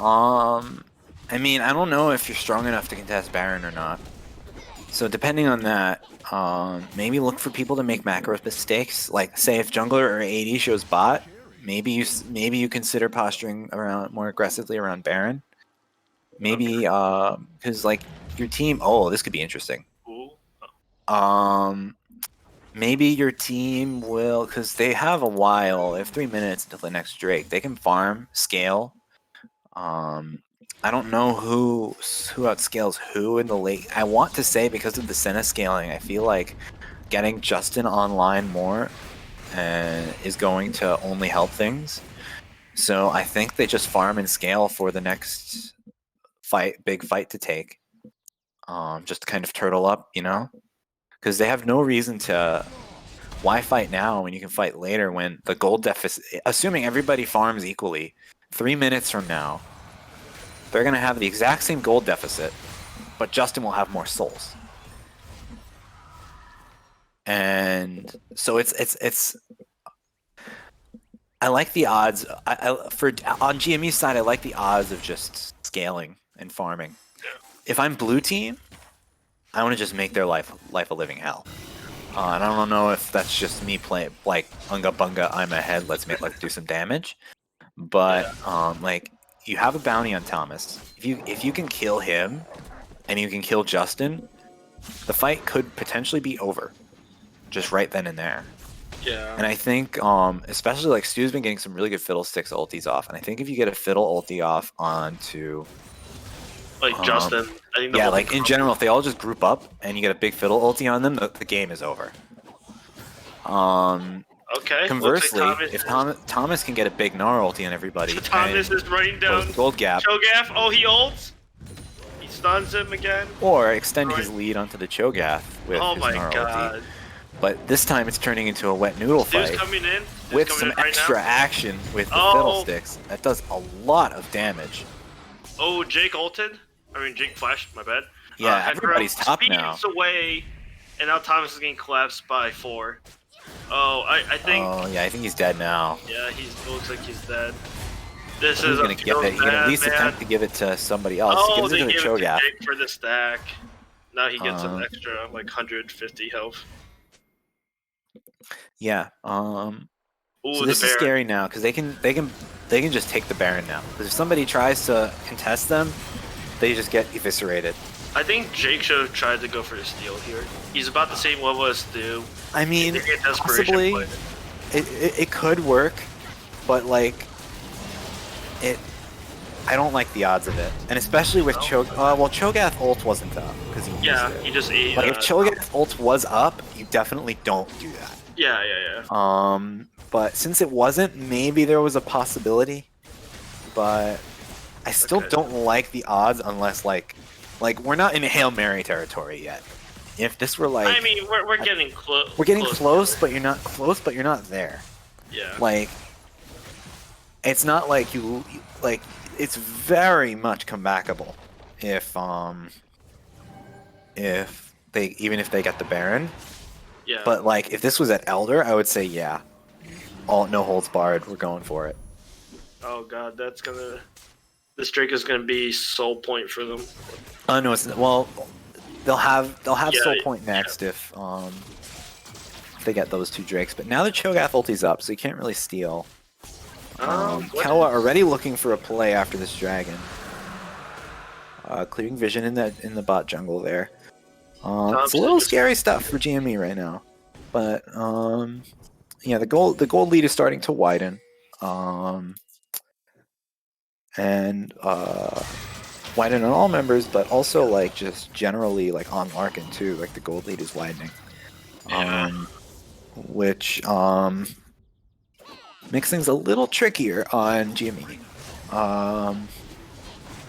I mean, I don't know if you're strong enough to contest Baron or not. So depending on that, maybe look for people to make macro mistakes. Like, say if jungler or AD shows bot, maybe you consider posturing around more aggressively around Baron. Maybe because like your team. Oh, this could be interesting. Ooh. Maybe your team will, because they have a while. They have 3 minutes until the next Drake. They can farm, scale. I don't know who outscales who in the late. I want to say because of the Senna scaling, I feel like getting Justin online more is going to only help things. So I think they just farm and scale for the next big fight to take. Just to kind of turtle up, you know? Because they have no reason to. Why fight now when you can fight later when the gold deficit, assuming everybody farms equally, 3 minutes from now, they're going to have the exact same gold deficit, but Justin will have more souls. And so it's I like the odds. On GME's side, I like the odds of just scaling and farming. If I'm blue team, I want to just make their life a living hell. And I don't know if that's just me playing like unga bunga, I'm ahead. Let's do some damage. But like you have a bounty on Thomas. If you can kill him, and you can kill Justin, the fight could potentially be over, just right then and there. Yeah. And I think, especially like Stu's been getting some really good Fiddlesticks ultis off, and I think if you get a Fiddle ulti off onto, Like Justin, I think the yeah, whole like thing in general, if they all just group up and you get a big Fiddle ulti on them, the game is over. Okay. Conversely, Looks like if Thomas Thomas can get a big Gnar ulti on everybody, Thomas and is running close down the gold gap, Cho'Gath. Oh, he ults. He stuns him again. or extend his Right. lead onto the Cho'Gath with Oh his my Gnar ulti. god. But this time it's turning into a wet noodle Stu's fight coming in. Stu's with coming some in right extra now. action with the Oh. Fiddlesticks. That does a lot of damage. Oh, Jake ulted. I mean, Jake flashed. My bad. Yeah, Hecarim everybody's top now. speeds away, and now Thomas is getting collapsed by 4. Oh, I think. Oh yeah, I think he's dead now. Yeah, it looks like he's dead. This He's is gonna get feels it. He can at bad, least man. attempt to give it to somebody else. He Oh, gives it they to the gave it to Cho'Gath. Jake for the stack. Now he gets an Um, extra like 150 health. Yeah. Ooh, So the this is Baron. scary now because they can just take the Baron now. Because if somebody tries to contest them, they just get eviscerated. I think Jake should have tried to go for the steal here. He's about the same level as Stu. I mean, They get desperation possibly play. it could work, but like it. I don't like the odds of it, and especially with Cho'Gath ult wasn't up because he used Yeah, it. he just ate. Like if Cho'Gath ult was up, you definitely don't do that. Yeah. But since it wasn't, maybe there was a possibility. But I still Okay. don't like the odds unless like we're not in Hail Mary territory yet. If this were like I mean, we're getting close. we're getting close, but you're not close, but you're not there. Yeah. Like it's not like you like it's very much comebackable if they get the Baron. Yeah. But like if this was at Elder, I would say yeah. All no holds barred, we're going for it. Oh god, that's gonna. This Drake is gonna be soul point for them. No, it's well, they'll have Yeah, Soul Point next if they get those 2 Drakes. But now the Cho'Gath ulti's up, so you can't really steal. What Kawa is- already looking for a play after this dragon. Clearing vision in the bot jungle there. It's a little scary stuff for GME right now, but yeah, the gold lead is starting to widen, and widen on all members, but also like just generally like on Larkin too. Like the gold lead is widening, Yeah. which makes things a little trickier on GME.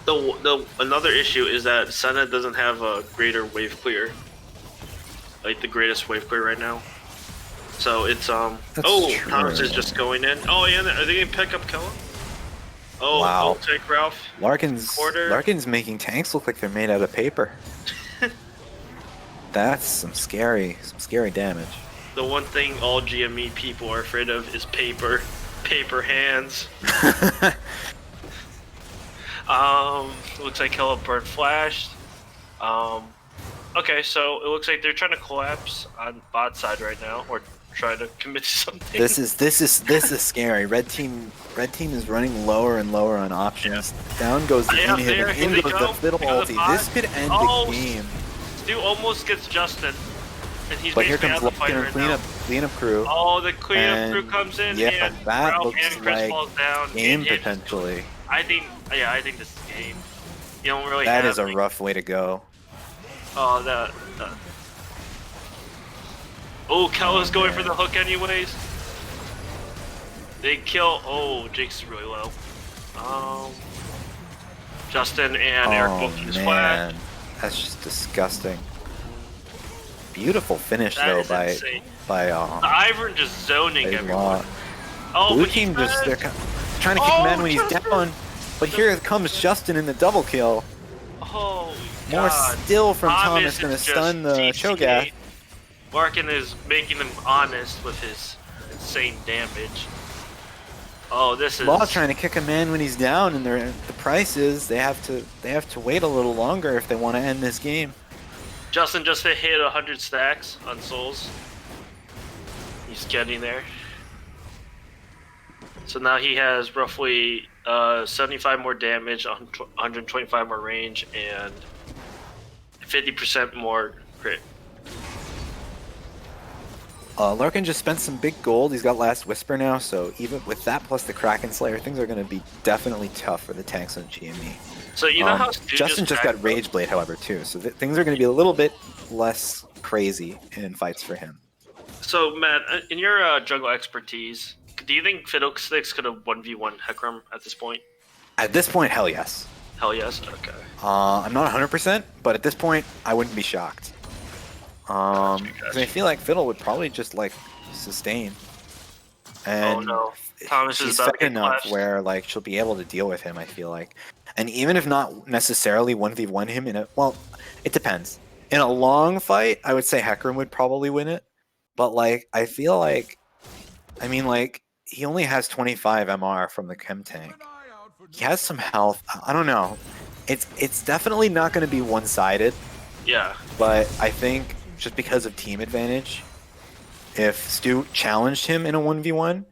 The another issue is that Senna doesn't have a greater wave clear, like the greatest wave clear right now. So it's That's Thomas true. is just going in. Oh yeah, are they gonna pick up Kella? Oh, Wow. I'll take Ralph. Larkin's making tanks look like they're made out of paper. That's some scary damage. The one thing all GME people are afraid of is paper hands. Looks like Kella bird flashed. Okay, so it looks like they're trying to collapse on bot side right now, or try to commit to something. This is scary. Red team is running lower and lower on options. Down goes the Yeah, inhib, and here in they goes go. the fiddle They go to ulti. bot. This could end Oh, the game. Stu almost gets Justin, and he's But here basically comes out of the fight Larkin right and now. cleanup crew. Oh, the cleanup And, crew comes in, yeah, and that Ralph looks and Chris like falls down. Game and hits. potentially. I think this is game. You don't really That have is a like, rough way to go. Oh, Oh, Kella's going for the hook anyways. They kill. Oh, Jake's really low. Justin and Eric both just flat. Man, that's just disgusting. Beautiful finish That though is insane. by The Ivern just zoning by everyone. Law. Oh, Blue but team he's just dead. they're trying to kick him in when he's Justin! down, but here comes Justin in the double kill. Holy More God. still from Thomas, is gonna just stun the TCA. Cho'Gath. Larkin is making them honest with his insane damage. Oh, this is Law trying to kick him in when he's down, and the price is they have to wait a little longer if they want to end this game. Justin just hit 100 stacks on souls. He's getting there. So now he has roughly 75 more damage, 125 more range, and 50% more crit. Larkin just spent some big gold. He's got Last Whisper now, so even with that plus the Kraken Slayer, things are going to be definitely tough for the tanks on GME. So you know how Justin just got Rage Blade, however, too, so things are going to be a little bit less crazy in fights for him. So Matt, in your jungle expertise, do you think Fiddlesticks could have 1v1 Hecarim at this point? At this point, hell yes. Hell yes. Okay. I'm not 100%, but at this point, I wouldn't be shocked. Gotcha. 'Cause I feel like Fiddle would probably just like sustain. And Oh no, Thomas is she's about to fed get enough clashed. where like she'll be able to deal with him. I feel like, and even if not necessarily 1v1 him in a it depends. In a long fight, I would say Hecarim would probably win it. But like, I feel like, I mean, like he only has 25 MR from the chem tank. He has some health. I don't know. It's definitely not going to be one-sided. Yeah. But I think just because of team advantage, if Stu challenged him in a 1v1,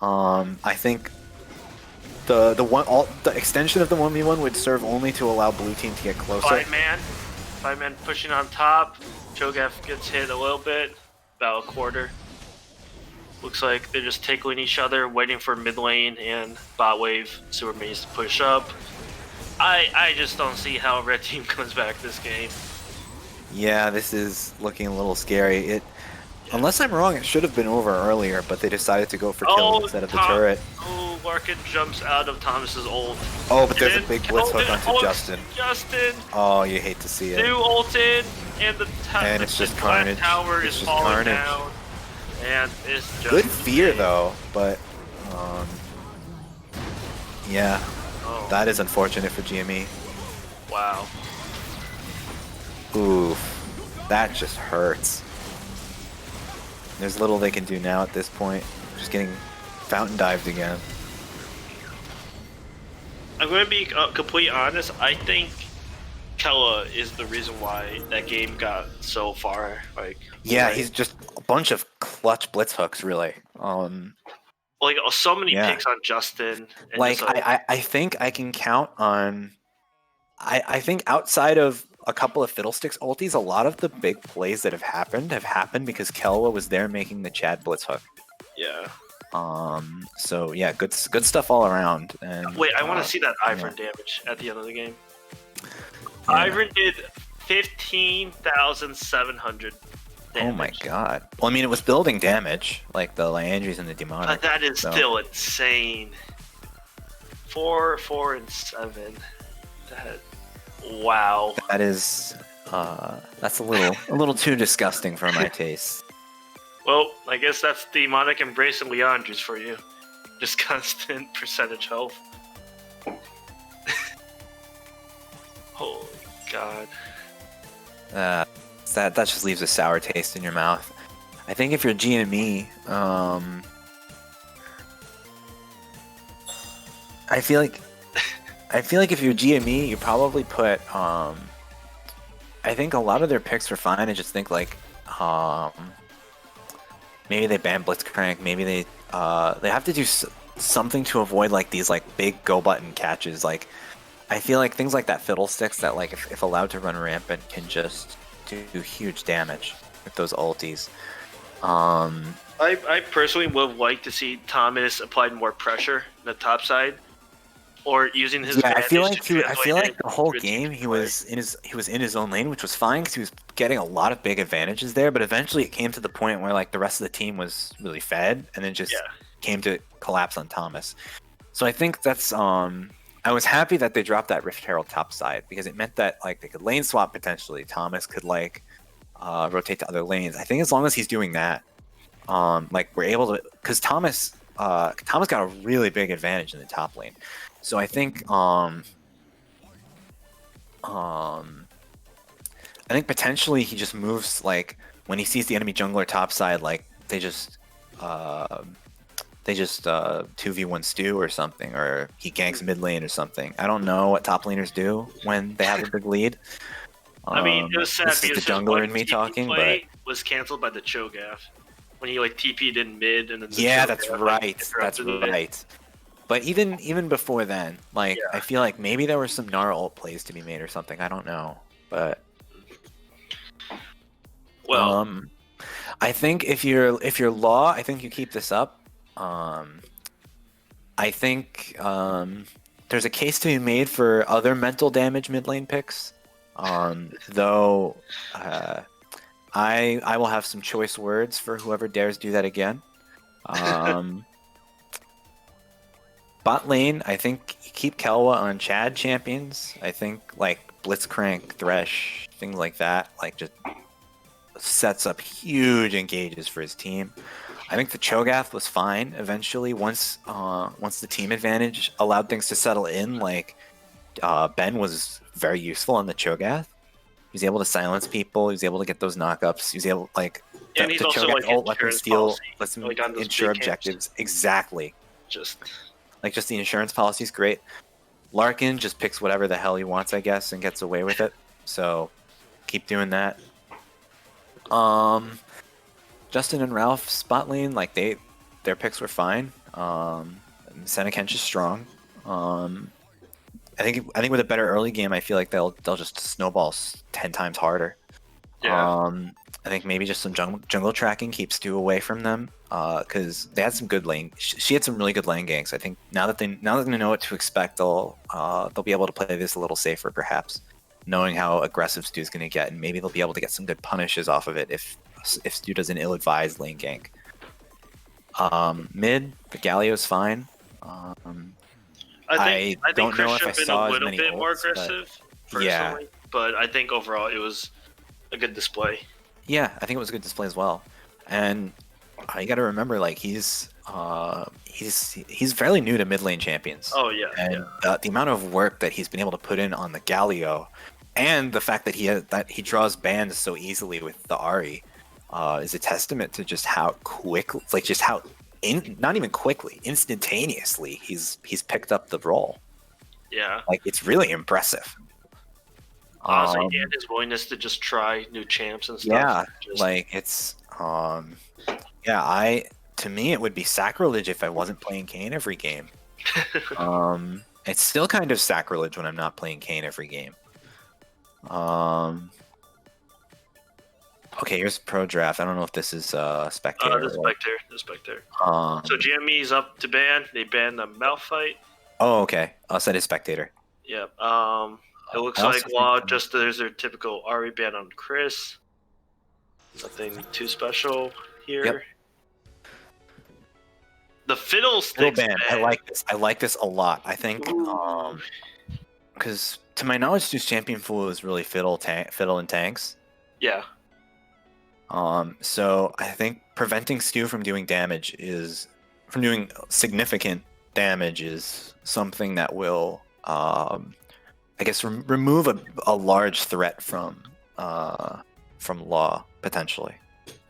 I think the extension of the 1v1 would serve only to allow blue team to get closer. Five man pushing on top. Cho'Gath gets hit a little bit, about a quarter. Looks like they're just tickling each other, waiting for mid lane and bot wave super minions to push up. I just don't see how red team comes back this game. Yeah, this is looking a little scary. Unless I'm wrong, it should have been over earlier, but they decided to go for kill instead of the turret. Oh, Larkin jumps out of Thomas's ult. Oh, but there's a big blitz hook onto Justin. Justin! Oh, you hate to see it. New ulted, and and it's just carnage. Tower It's is just falling carnage. down. And it's just Good fear though, but yeah, that is unfortunate for GME. Wow. Oof, that just hurts. There's little they can do now at this point. Just getting fountain dived again. I'm going to be completely honest. I think Kella is the reason why that game got so far. Yeah, he's just a bunch of clutch blitz hooks, really. So many Yeah. picks on Justin. And Like just, I think I can count on. I think outside of a couple of Fiddlesticks ultis, a lot of the big plays that have happened because Kelwa was there making the Chad blitz hook. yeah. So yeah, good stuff all around. And Wait, I want to see that Ivern damage at the end of the game. Yeah. Ivern did 15,700 damage. Oh my god. Well, I mean, it was building damage, like the Liandry's and the Demonic. But that is so. still insane. 4, 4, and 7. Wow. That is, that's a little too disgusting for my taste. Well, I guess that's Demonic Embrace and Leandre's for you. Just constant percentage health. Holy god. That just leaves a sour taste in your mouth. I think if you're GME, I feel like if you're GME, you probably put I think a lot of their picks were fine. I just think like maybe they ban Blitzcrank, maybe they have to do something to avoid like these like big go button catches. Like I feel like things like that Fiddlesticks that like if allowed to run rampant can just do huge damage with those ultis. I personally would like to see Thomas applied more pressure in the top side, or using his. Yeah, I feel advantage like to the whole translate game into he was in his own lane, which was fine because he was getting a lot of big advantages there. But eventually, it came to the point where like the rest of the team was really fed, and then just came to collapse on Thomas. So I think that's I was happy that they dropped that Rift Herald top side because it meant that like they could lane swap potentially. Thomas could like rotate to other lanes. I think as long as he's doing that, like we're able to, because Thomas got a really big advantage in the top lane. So I think potentially he just moves like when he sees the enemy jungler top side, like they just 2v1 Stu or something, or he ganks mid lane or something. I don't know what top laners do when they have a big lead. I mean, it was sad this is because the his jungler one in me TP talking, but play was canceled by the Cho'Gath when he like TP'd in mid and then the yeah, Cho'Gath, that's like, right. That's interrupted it. right. But even before then, like I feel like maybe there were some Gnar ult plays to be made or something. I don't know, but Well, I think if you're Law, I think you keep this up. I think there's a case to be made for other mental damage mid lane picks. Though I will have some choice words for whoever dares do that again. Bot lane, I think you keep Kelwa on Chad champions. I think like Blitzcrank, Thresh, things like that, like just sets up huge engages for his team. I think the Cho'Gath was fine eventually once the team advantage allowed things to settle in. Like Ben was very useful on the Cho'Gath. He was able to silence people. He was able to get those knockups. He was able like And he's also Cho'Gath like ult lets him insurance steal, policy, lets him like on those ensure big camps. objectives. Exactly. Just Like just the insurance policy is great. Larkin just picks whatever the hell he wants, I guess, and gets away with it. So keep doing that. Justin and Ralph spot lane, like their picks were fine. Senekench is strong. I think with a better early game, I feel like they'll just snowball 10 times harder. yeah. I think maybe just some jungle tracking keeps Stu away from them, because they had some good lane. She had some really good lane ganks. I think now that they know what to expect, they'll be able to play this a little safer, perhaps, knowing how aggressive Stu's going to get, and maybe they'll be able to get some good punishes off of it if Stu does an ill-advised lane gank. Mid, the Galio's fine. I think don't know Chris if should I have been saw a as little many bit more ults, but aggressive, yeah. personally. But I think overall it was a good display. Yeah, I think it was a good display as well. And you got to remember, like he's fairly new to mid lane champions. Oh yeah, And yeah. the amount of work that he's been able to put in on the Galio, and the fact that he draws bans so easily with the Ahri, is a testament to just how not even quickly, instantaneously he's picked up the role. Yeah. Like it's really impressive. Honestly, and his willingness to just try new champs and stuff. Yeah, Just, like it's to me it would be sacrilege if I wasn't playing Kayn every game. It's still kind of sacrilege when I'm not playing Kayn every game. Okay, here's pro draft. I don't know if this is spectator. the Spectre. So GME is up to ban. They banned the Malphite. Oh, okay. I'll set his spectator. Yep. It looks I also like think Law some- just there's their typical Ahri ban on Chris. Nothing too special here. Yep. The Fiddlesticks ban. I ban. like this. I like this a lot. I think Ooh. because to my knowledge, Stu's champion pool is really fiddle and tanks. Yeah. So I think preventing Stu from doing significant damage is something that will, I guess, remove a large threat from Law potentially.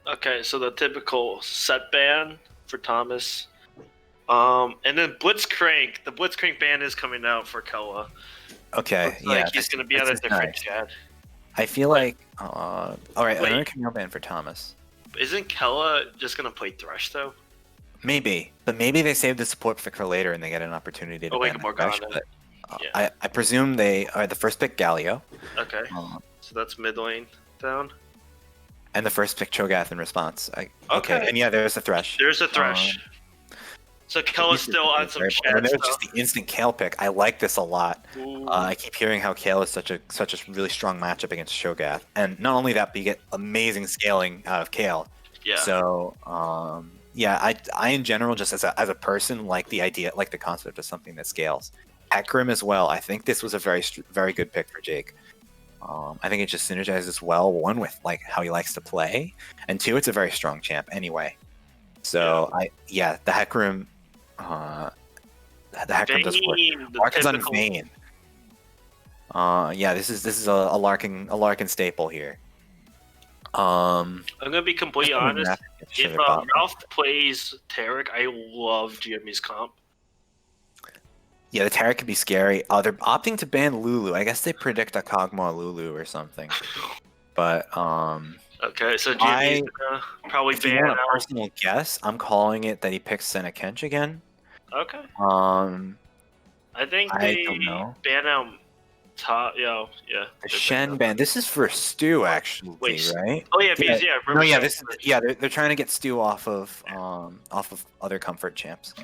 Okay, so the typical set ban for Thomas. And then Blitzcrank. The Blitzcrank ban is coming out for Kella. Okay, Looks yeah, like he's going to be on a different nice. chat. I feel like, all right, Wait. another communal ban for Thomas. Isn't Kella just going to play Thresh, though? Maybe, but maybe they save the support pick for later and they get an opportunity to Oh, we ban get more Thresh, content. but, Yeah. I presume they are the first pick Galio, Okay, so that's mid lane down. and the first pick Cho'Gath in response. Okay. And yeah, there's a Thresh. There's a Thresh. So Kella's still on some And chat there's stuff. just the instant Kale pick. I like this a lot. Ooh. I keep hearing how Kale is such a really strong matchup against Cho'Gath, and not only that, but you get amazing scaling out of Kale. Yeah. So, yeah, I in general, just as a person, like the idea, like the concept of something that scales. Hecarim as well. I think this was a very good pick for Jake. I think it just synergizes well, one with like how he likes to play, and two, it's a very strong champ anyway. So the Hecarim, does work. Vayne, the Larkin's on typical- Vayne. Yeah, this is a Larkin staple here. I'm gonna be completely honest. If Sugar Pop. Ralph plays Tarek, I love GME's comp. Yeah, the Tarek could be scary. They're opting to ban Lulu. I guess they predict a Kog'Maw Lulu or something. But Okay, so GME's gonna probably if you ban want a out. personal guess, I'm calling it that he picks Senekench again. Okay, Um, I think I they don't know. ban out Yeah. The Shen ban. This is for Stu, actually, Wait, right? Oh yeah, because yeah. No, yeah, they're trying to get Stu off of other comfort champs.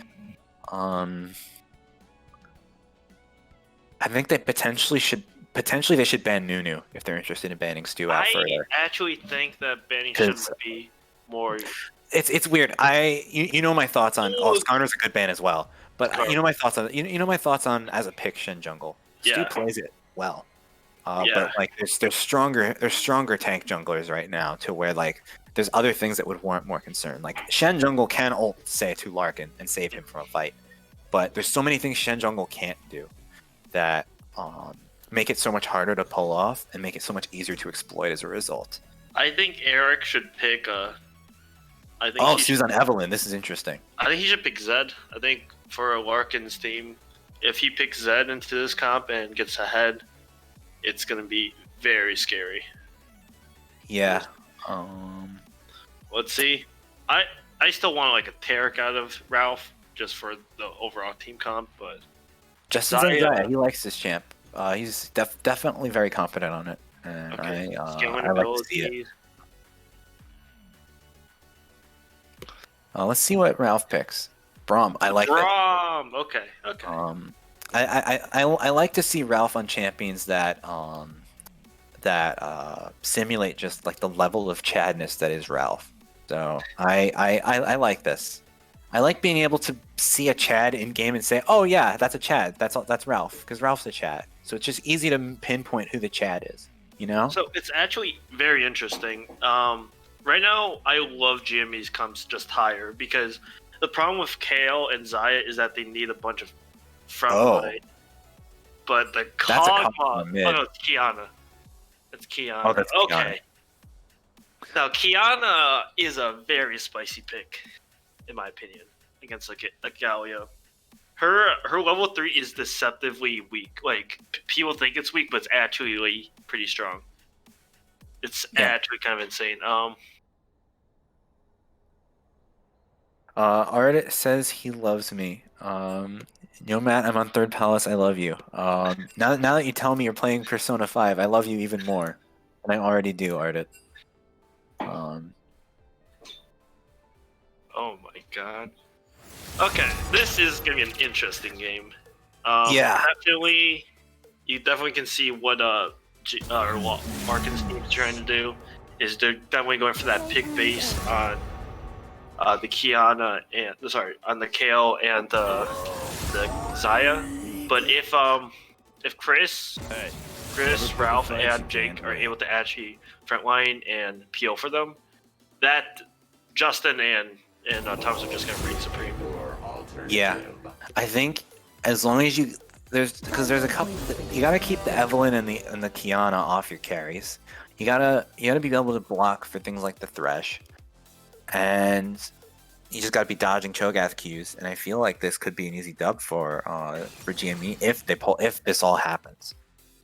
I think they potentially they should ban Nunu if they're interested in banning Stu out I further. actually think that banning should be more. It's weird. You know my thoughts on Skarner's a good ban as well, but you know my thoughts on you know my thoughts on as a pick Shen jungle. Stu Yeah. plays it well. Yeah. But like there's stronger tank junglers right now to where like there's other things that would warrant more concern. Like Shen jungle can ult say to Larkin and save him from a fight, but there's so many things Shen jungle can't do that make it so much harder to pull off and make it so much easier to exploit as a result. I think Eric should pick Stu's on Evelyn. This is interesting. I think he should pick Zed. I think for Larkin's team, if he picks Zed into this comp and gets ahead, it's gonna be very scary. Yeah. Let's see. I still want like a Tarek out of Ralph just for the overall team comp, but Justin Zaya, he likes this champ. He's definitely very confident on it, and I like to see it. Let's see what Ralph picks. Braum, I like Braum. Okay. I like to see Ralph on champions that simulate just like the level of Chadness that is Ralph. So I like this. I like being able to see a Chad in game and say, "Oh yeah, that's a Chad. That's Ralph," because Ralph's a Chad. So it's just easy to pinpoint who the Chad is. You know? So it's actually very interesting. Right now, I love GME's comps just higher because the problem with Kale and Zaya is that they need a bunch of frontline. But the Kog'Maw... Oh, no, it's Kiana. It's Kiana. Oh, that's Kiana. Okay. Now, Kiana is a very spicy pick, in my opinion, against like a Galio. Her level 3 is deceptively weak. Like, people think it's weak, but it's actually pretty strong. It's actually kind of insane. Art says he loves me. Yo, Matt, I'm on third palace. I love you. Now that you tell me you're playing Persona 5, I love you even more. And I already do, Ardit. Oh my god. Okay, this is gonna be an interesting game. Yeah. Definitely, you definitely can see what what Markin's team is trying to do. Is they're definitely going for that pick base on the Kiana and on the Kale and the Zaya. But if Chris, Ralph, and Jake are able to actually frontline and PO for them, that Justin and Thomas are just gonna reign supreme. Yeah, I think as long as there's a couple, you gotta keep the Evelyn and the Kiana off your carries. You gotta be able to block for things like the Thresh, and you just gotta be dodging Cho'Gath Qs. And I feel like this could be an easy dub for GME if this all happens.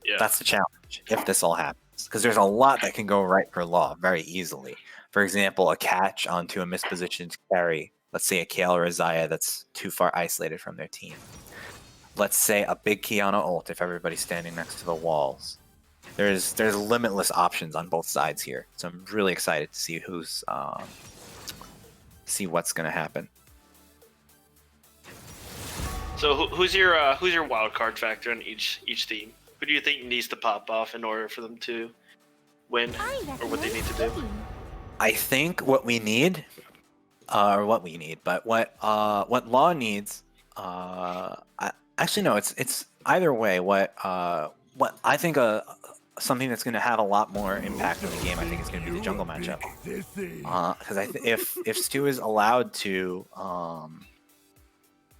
Yeah, that's the challenge. If this all happens, because there's a lot that can go right for Law very easily. For example, a catch onto a mispositioned carry. Let's say a Kale or a Zaya that's too far isolated from their team. Let's say a big Kiana ult if everybody's standing next to the walls. There's limitless options on both sides here, so I'm really excited to see see what's gonna happen. So who's your wild card factor on each team? Who do you think needs to pop off in order for them to win, or what they need to do? I think what we need, but what Law needs. Actually, no. It's either way. What I think something that's going to have a lot more impact on the game, I think, is going to be the jungle matchup. Because if Stu is allowed to,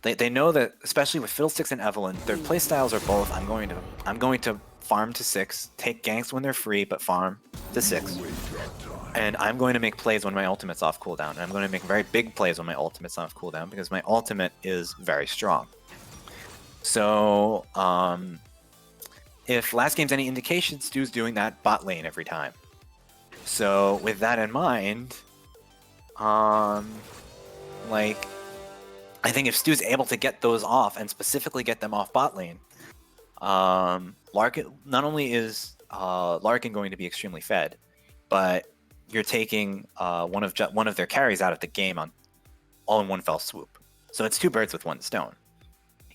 they know that, especially with Fiddlesticks and Evelyn, their playstyles are both. I'm going to farm to 6, take ganks when they're free, but farm to 6. And I'm going to make plays when my ultimate's off cooldown. And I'm going to make very big plays when my ultimate's off cooldown because my ultimate is very strong. So, if last game's any indication, Stu's doing that bot lane every time. So, with that in mind, like, I think if Stu's able to get those off and specifically get them off bot lane, Larkin, not only is Larkin going to be extremely fed, but you're taking one of their carries out of the game all in one fell swoop. So it's two birds with one stone.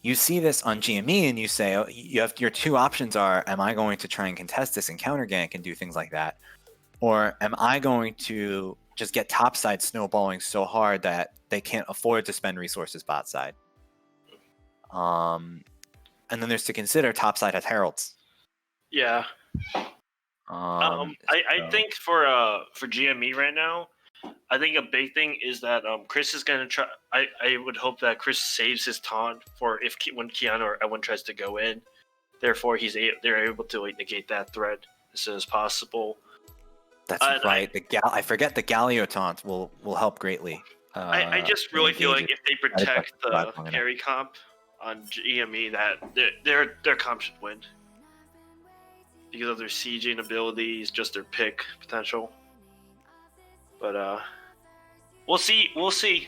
You see this on GME and you say, oh, your two options are, am I going to try and contest this and counter gank and do things like that? Or am I going to just get topside snowballing so hard that they can't afford to spend resources bot side? And then there's to consider topside has heralds. Yeah. I think for GME right now, I think a big thing is that Chris is gonna try. I would hope that Chris saves his taunt for when Kiana or Ewan tries to go in. Therefore, they're able to negate that threat as soon as possible. That's right. I forget the Galio taunt will help greatly. I just really feel like if they protect the carry comp on GME, that their comp should win because of their sieging abilities, just their pick potential. But we'll see. We'll see.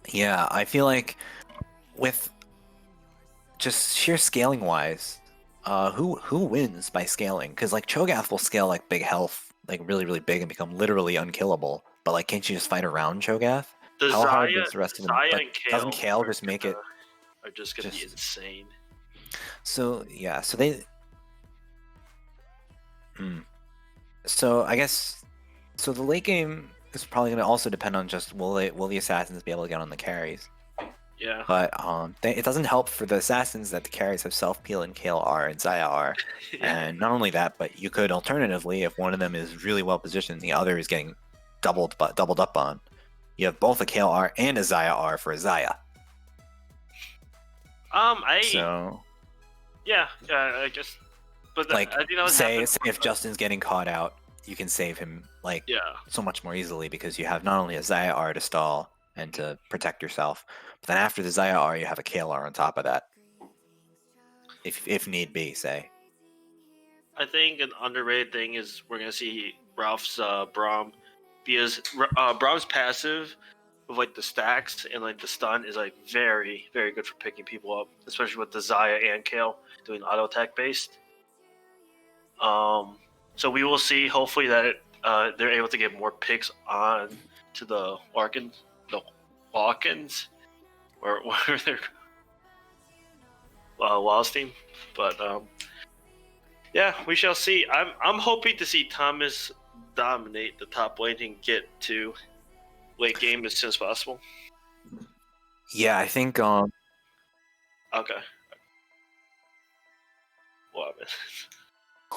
Yeah, I feel like with just sheer scaling wise, who wins by scaling? Because like Cho'Gath will scale like big health, like really big, and become literally unkillable. But like, can't you just fight around Cho'Gath? How hard does the rest of them? Like, doesn't Kale just make it? Are just gonna be insane. So yeah, so they. So I guess, so the late game is probably going to also depend on just will the assassins be able to get on the carries? Yeah. But it doesn't help for the assassins that the carries have self-peel and Kale R and Zaya R. Yeah. And not only that, but you could alternatively, if one of them is really well positioned, the other is getting doubled up on. You have both a Kale R and a Zaya R for a Zaya. Yeah, I guess. But like, say if Justin's getting caught out, you can save him so much more easily because you have not only a Zaya R to stall and to protect yourself, but then after the Zaya R, you have a Kale R on top of that, if need be. Say. I think an underrated thing is we're gonna see Ralph's Braum, because Braum's passive with like the stacks and like the stun is like very good for picking people up, especially with the Zaya and Kale doing auto attack based. So we will see. Hopefully that they're able to get more picks on to the Walkins, or whatever they're Wild's team. But yeah, we shall see. I'm hoping to see Thomas dominate the top lane and get to late game as soon as possible. Yeah, I think. Okay.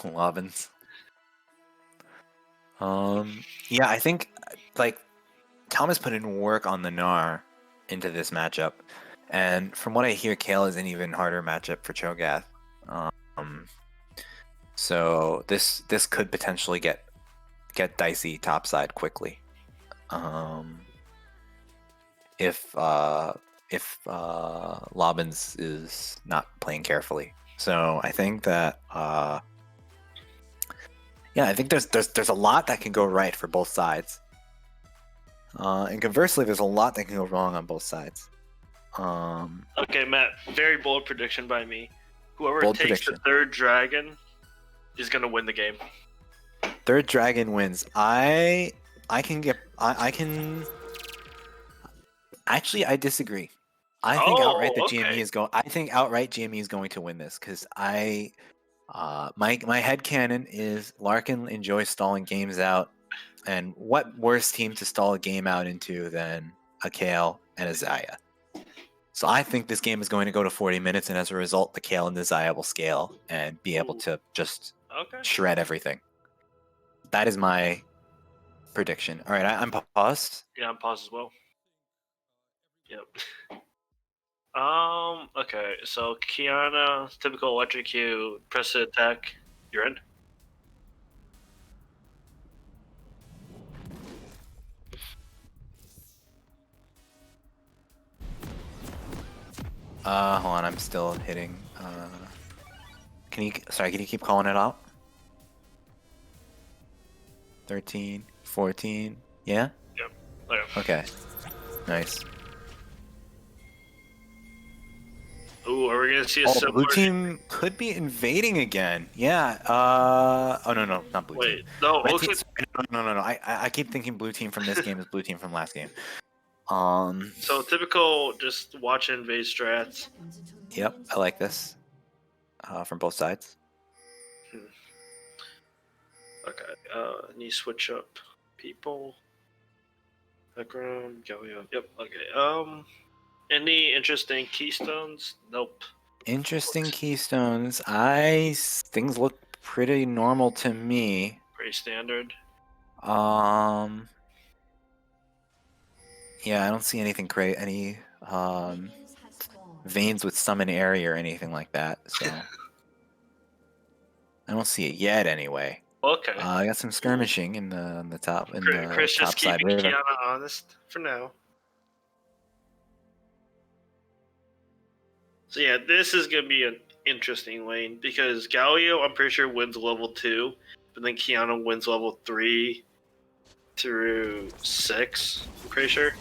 Lobbins. Yeah, I think like Thomas put in work on the Gnar into this matchup, and from what I hear, Kale is an even harder matchup for Cho'Gath. So this could potentially get dicey topside quickly. If Lobbins is not playing carefully. So I think that I think there's a lot that can go right for both sides. And conversely, there's a lot that can go wrong on both sides. Okay, Matt, very bold prediction by me. Whoever takes the third dragon is gonna win the game. Third dragon wins. I disagree. I think outright the GME is going. I think outright GME is going to win this because my headcanon is Larkin enjoys stalling games out, and what worse team to stall a game out into than a Kale and a Zaya? So I think this game is going to go to 40 minutes, and as a result, the Kale and the Zaya will scale and be able to just shred everything. That is my prediction. All right, I'm paused. Yeah, I'm paused as well. Yep. Okay, so Kiana, typical electrocute, press to attack. You're in. Hold on, I'm still hitting. Can you keep calling it out? 13, 14, yeah? Yep. Okay. Nice. Ooh, are we gonna see a Oh, similar? blue team could be invading again. Yeah. Oh no, not blue team. Wait, no. Red Looks team. like... No. I keep thinking blue team from this game is blue team from last game. So typical, just watch and invade strats. Yep, I like this. From both sides. Okay. Need to switch up people. Background. Galio. Yep. Okay. Any interesting keystones? Nope. Interesting keystones. Things look pretty normal to me. Pretty standard. Yeah, I don't see anything great. Any veins with summon area or anything like that. So I don't see it yet anyway. Okay. I got some skirmishing in the top Chris just top side keeping river. Kiana honest for now. So yeah, this is gonna be an interesting lane because Galio, I'm pretty sure, wins level 2, but then Kiana wins level 3 through 6. I'm pretty sure,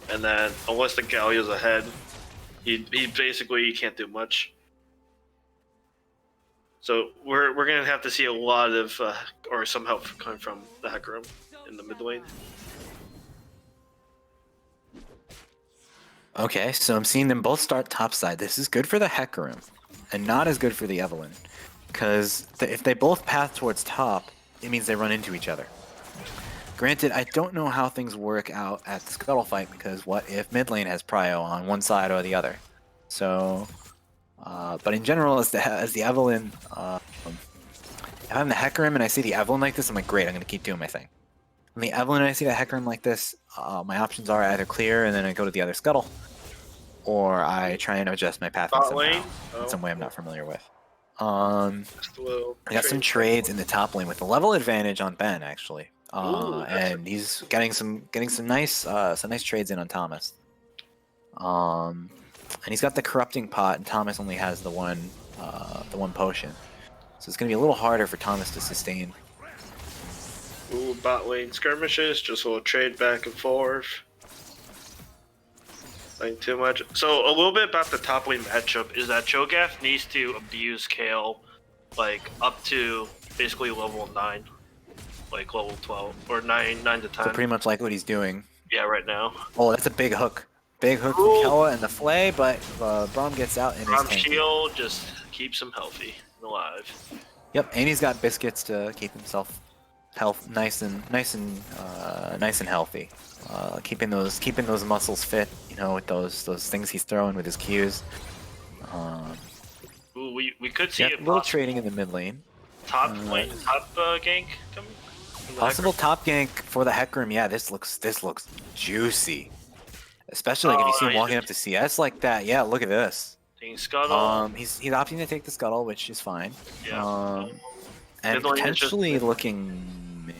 and then unless the Galio's ahead, he basically can't do much. So we're gonna have to see a lot of or some help coming from the Hecarim in the mid lane. Okay, so I'm seeing them both start topside. This is good for the Hecarim, and not as good for the Evelynn. Because if they both path towards top, it means they run into each other. Granted, I don't know how things work out at the Scuttle fight, because what if mid lane has prio on one side or the other? So, but in general, as the Evelynn, if I'm the Hecarim and I see the Evelynn like this, I'm like, great, I'm going to keep doing my thing. On the Evelynn and I see the Hecarim like this, my options are either clear and then I go to the other Scuttle, or I try and adjust my pathing somehow, in some way I'm not familiar with. I got some trades in the top lane with the level advantage on Ben actually, and he's getting some nice trades in on Thomas. And he's got the corrupting pot, and Thomas only has the one potion, so it's gonna be a little harder for Thomas to sustain. Ooh, bot lane skirmishes, just a little trade back and forth. Nothing too much. So a little bit about the top lane matchup is that Cho'Gath needs to abuse Kale, like up to basically level 9, like level 12 or 9 to 10. So pretty much like what he's doing. Yeah, right now. Oh, that's a big hook. Big hook from Kella and the Flay, but Braum gets out and Braum's his shield just keeps him healthy and alive. Yep, and he's got biscuits to keep himself nice and healthy. Keeping those muscles fit, you know, with those things he's throwing with his Qs. Ooh, we could see a little trading in the mid lane. Top lane, top gank coming. Possible top gank for the Hecarim. Yeah, this looks juicy. Especially like if you see him walking up to CS like that. Yeah, look at this. Taking Scuttle. He's opting to take the Scuttle, which is fine. Yeah. And potentially looking mid.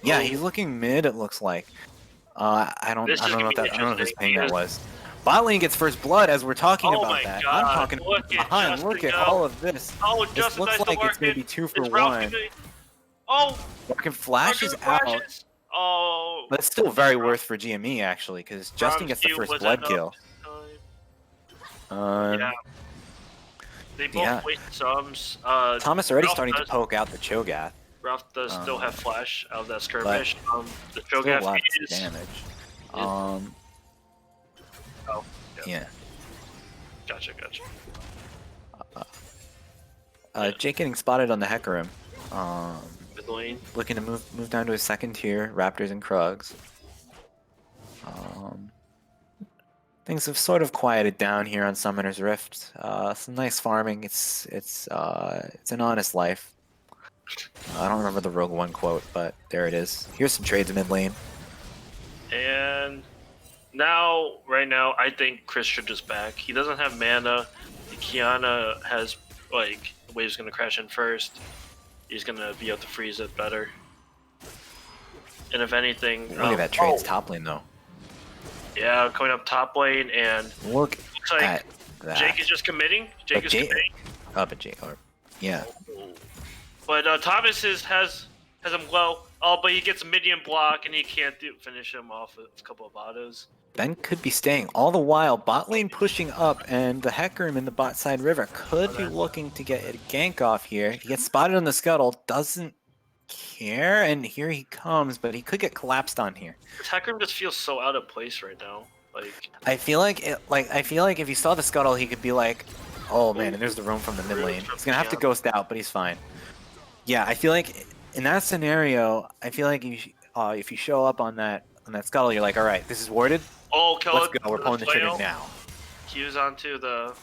Yeah, he's looking mid. It looks like. I don't know whose ping that was. Bot lane gets first blood as we're talking about that. God. I'm talking behind. Look at all of this. Oh, this looks like it's maybe 2 for 1. Fucking flashes out. Oh. But it's still very worth for GME actually, because Justin gets the first blood kill. Yeah. They both waste subs. Thomas already starting to poke out the Cho'Gath. Ralph does still have flash out of that skirmish. The still Cho'Gath a lot is of damage. Yeah. Gotcha. Jake getting spotted on the Hecarim. Mid lane. Looking to move down to his second tier, Raptors and Krugs. Things have sort of quieted down here on Summoner's Rift. Some nice farming. It's an honest life. I don't remember the Rogue One quote, but there it is. Here's some trades mid lane. And right now, I think Chris should just back. He doesn't have mana. Kiana has, like, the wave's gonna crash in first. He's gonna be able to freeze it better. And if anything, look at that trade's top lane though. Yeah, coming up top lane, and looks like at that. Jake is just committing. Committing. But Jake, yeah. But Thomas has him low. Oh, but he gets a minion block, and he can't finish him off with a couple of autos. Ben could be staying. All the while, bot lane pushing up, and the Hecarim in the bot side river could be looking to get a gank off here. He gets spotted on the scuttle, doesn't care, and here he comes, but he could get collapsed on here. This Hecarim just feels so out of place right now. Like I feel like if he saw the scuttle, he could be like, "Oh man!" And there's the roam from the mid lane. He's gonna have to ghost out, but he's fine. Yeah, I feel like in that scenario, I feel like if you show up on that scuttle, you're like, "All right, this is warded. oh, kill Let's it. go. We're pulling the trigger now." Q's onto the.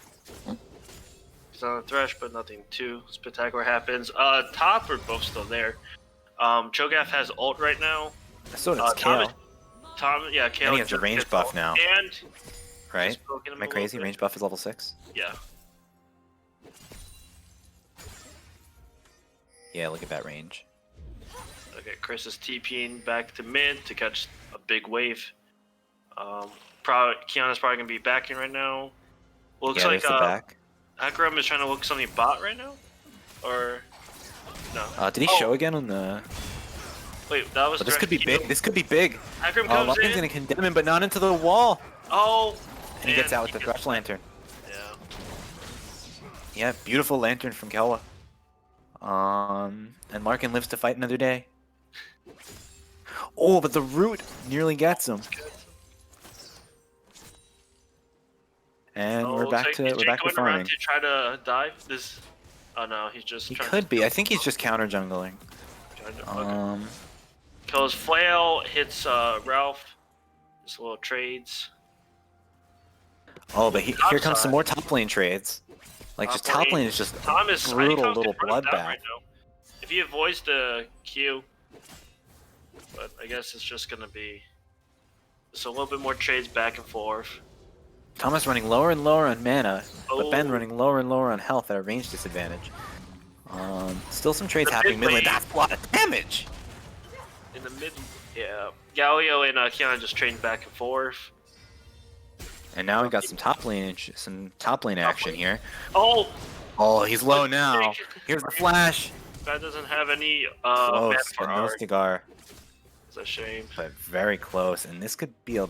He's on the thresh, but nothing too spectacular happens. Top are both still there. Cho'Gath has ult right now. So does Kale. Kale. And he has a range buff now. And Right? Am I crazy? Range buff is level 6? Yeah. Yeah, look at that range. Okay, Chris is TPing back to mid to catch a big wave. Kiana's probably gonna be backing right now. Looks yeah, like the back. Hecarim is trying to look something bot right now, or no? Did he show again on the? Wait, that was. But this could be big. This could be big. Hecarim comes Larkin's in. gonna condemn him, but not into the wall. Oh. And he gets out with the Thresh Lantern. Yeah. Yeah, beautiful lantern from Kelwa. And Larkin lives to fight another day. Oh, but the root nearly gets him. And we're back to farming. To try to dive this. Oh no, he's just. He could be. I think he's just counter jungling. Kills Flail, hits Ralph. Just little trades. Oh, but here comes some more top lane trades. Like just top lane is just a brutal little bloodbath. Right now. If he avoids the Q, but I guess it's just gonna be just a little bit more trades back and forth. Thomas running lower and lower on mana, but Ben running lower and lower on health at a range disadvantage. Still some trades happening mid lane. That's a lot of damage! In the mid, yeah. Galio and Kiana just trading back and forth. And now we got some top lane action here. Oh! Oh, he's low now. Here's the flash. That doesn't have any close, but no Stigar. It's a shame. But very close, and this could be a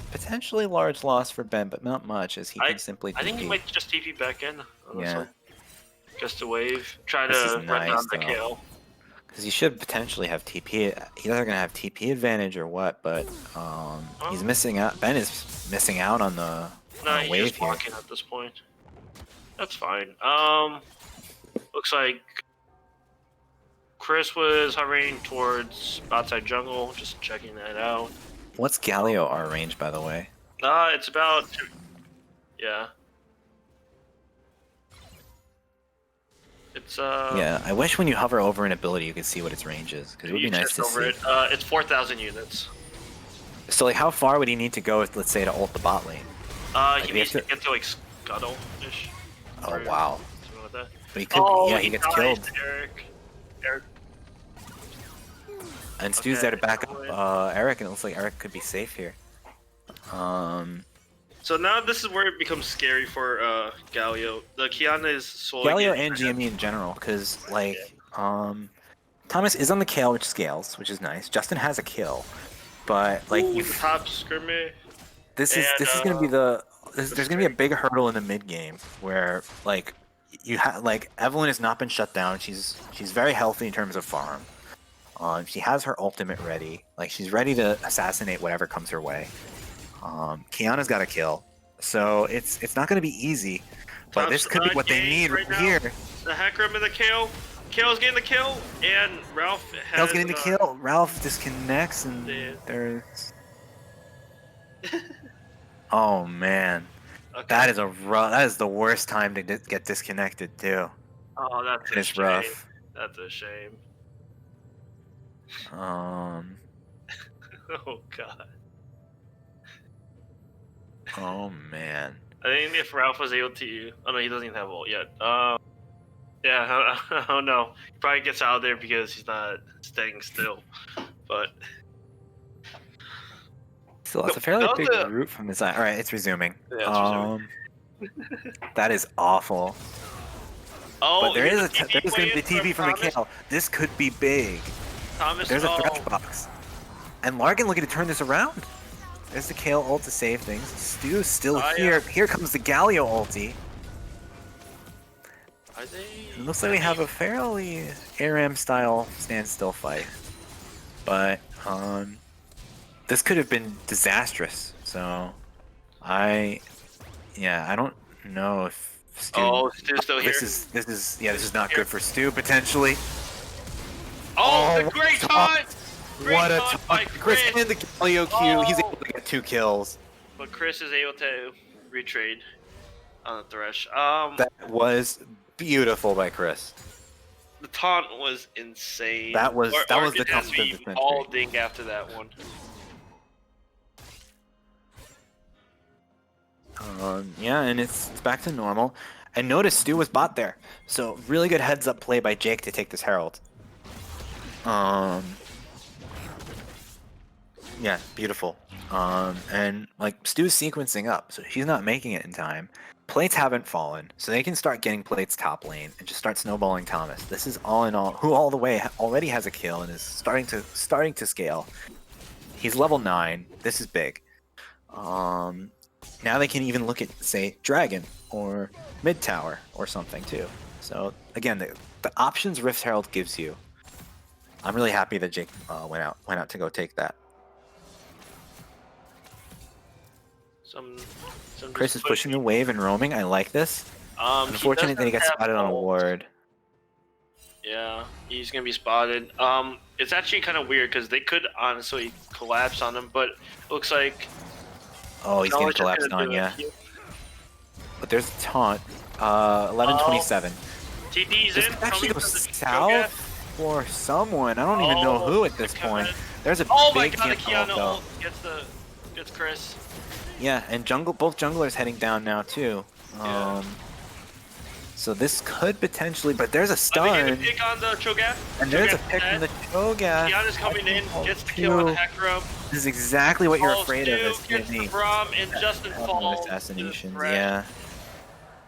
potentially large loss for Ben, but not much, as he can simply TP. I think he might just TP back in. Yeah. Just a wave. Try to run down the kill. Because he should potentially have TP. He's either gonna have TP advantage or what, but he's missing out. Ben is missing out on the he's wave just here. walking at this point. That's fine. Looks like Chris was hovering towards outside jungle, just checking that out. What's Galio our range, by the way? It's about yeah. It's Yeah, I wish when you hover over an ability you could see what its range is, because it would be nice to see. It's 4,000 units. So like, how far would he need to go, let's say, to ult the bot lane? He needs to get to like scuttle-ish. Oh wow. Something like that. But he could, yeah, he gets killed. Eric. And Stu's there to back up Eric, and it looks like Eric could be safe here. So now this is where it becomes scary for Galio. The Kiana is slowly Galio and GME in general, because like Thomas is on the Kale, which scales, which is nice. Justin has a kill, but like top skirmish. This is gonna be there's gonna be a big hurdle in the mid game where like Evelyn has not been shut down. She's very healthy in terms of farm. She has her ultimate ready. Like she's ready to assassinate whatever comes her way. Kiana's got a kill, so it's not going to be easy. But this could be what they need right here. The Hecarim and the Kale. Kale's getting the kill, and Ralph has... Kale's getting the kill. Ralph disconnects, and there's... Oh man, that is the worst time to get disconnected too. Oh, that's rough. That's a shame. Oh god. Oh man. I think if Ralph was able to, oh no, he doesn't even have ult yet. Yeah, I don't know. He probably gets out of there because he's not staying still. But still, it's a fairly big route from the side. All right, it's resuming. Yeah, it's that is awful. Oh, but there's going to be TP from the Kale. This could be big. Thomas, there's a thresh box. And Larkin looking to turn this around. There's the Kale ult to save things. Stu's still Oh, here. yeah. Here comes the Galio ulti. Are they? It looks like we have a fairly ARAM style standstill fight. But this could have been disastrous. So I don't know if Stu. Oh, Stu's still here. This is not good for Stu potentially. Oh, Oh, the great taunt! Great What a taunt by taunt! Chris and the Galio Q. He's able to get 2 kills. But Chris is able to retrade on the Thresh. That was beautiful by Chris. The taunt was insane. That was the Arkin taunt has of me the century. all ding after that one. Yeah, and it's back to normal. And notice Stu was bot there, so really good heads up play by Jake to take this Herald. Yeah, beautiful. And like Stu's sequencing up, so he's not making it in time. Plates haven't fallen, so they can start getting plates top lane and just start snowballing Thomas. This is all in all, who all the way already has a kill and is starting to scale. He's level 9. This is big. Now they can even look at, say, Dragon or mid tower or something too. So again, the options Rift Herald gives you. I'm really happy that Jake went out to go take that. Some Chris is pushing the wave and roaming. I like this. Unfortunate that he got spotted on a ward. Yeah, he's gonna be spotted. It's actually kind of weird because they could honestly collapse on him, but it looks like. Oh, he's getting Knowledge is gonna collapsed on, do it. yeah. But there's a taunt. 11:27. TD's This in. could actually go coming from the south Cho'Gath. for someone. I don't even know who at this point. There's a Oh my big god, the camp Kiana though. ult gets Chris. Yeah, and both junglers heading down now too. Yeah. So this could potentially, but there's a Are they stun, gonna pick on the Cho'Gath? and there's a Cho'Gath pick from dead. the Cho'Gath. Kiana's coming in, Oh, gets the kill on the Q. Hecarim. This is exactly what you're afraid of as Gets the GME. Braum, and Justin falls. Assassinations, to the threat. yeah.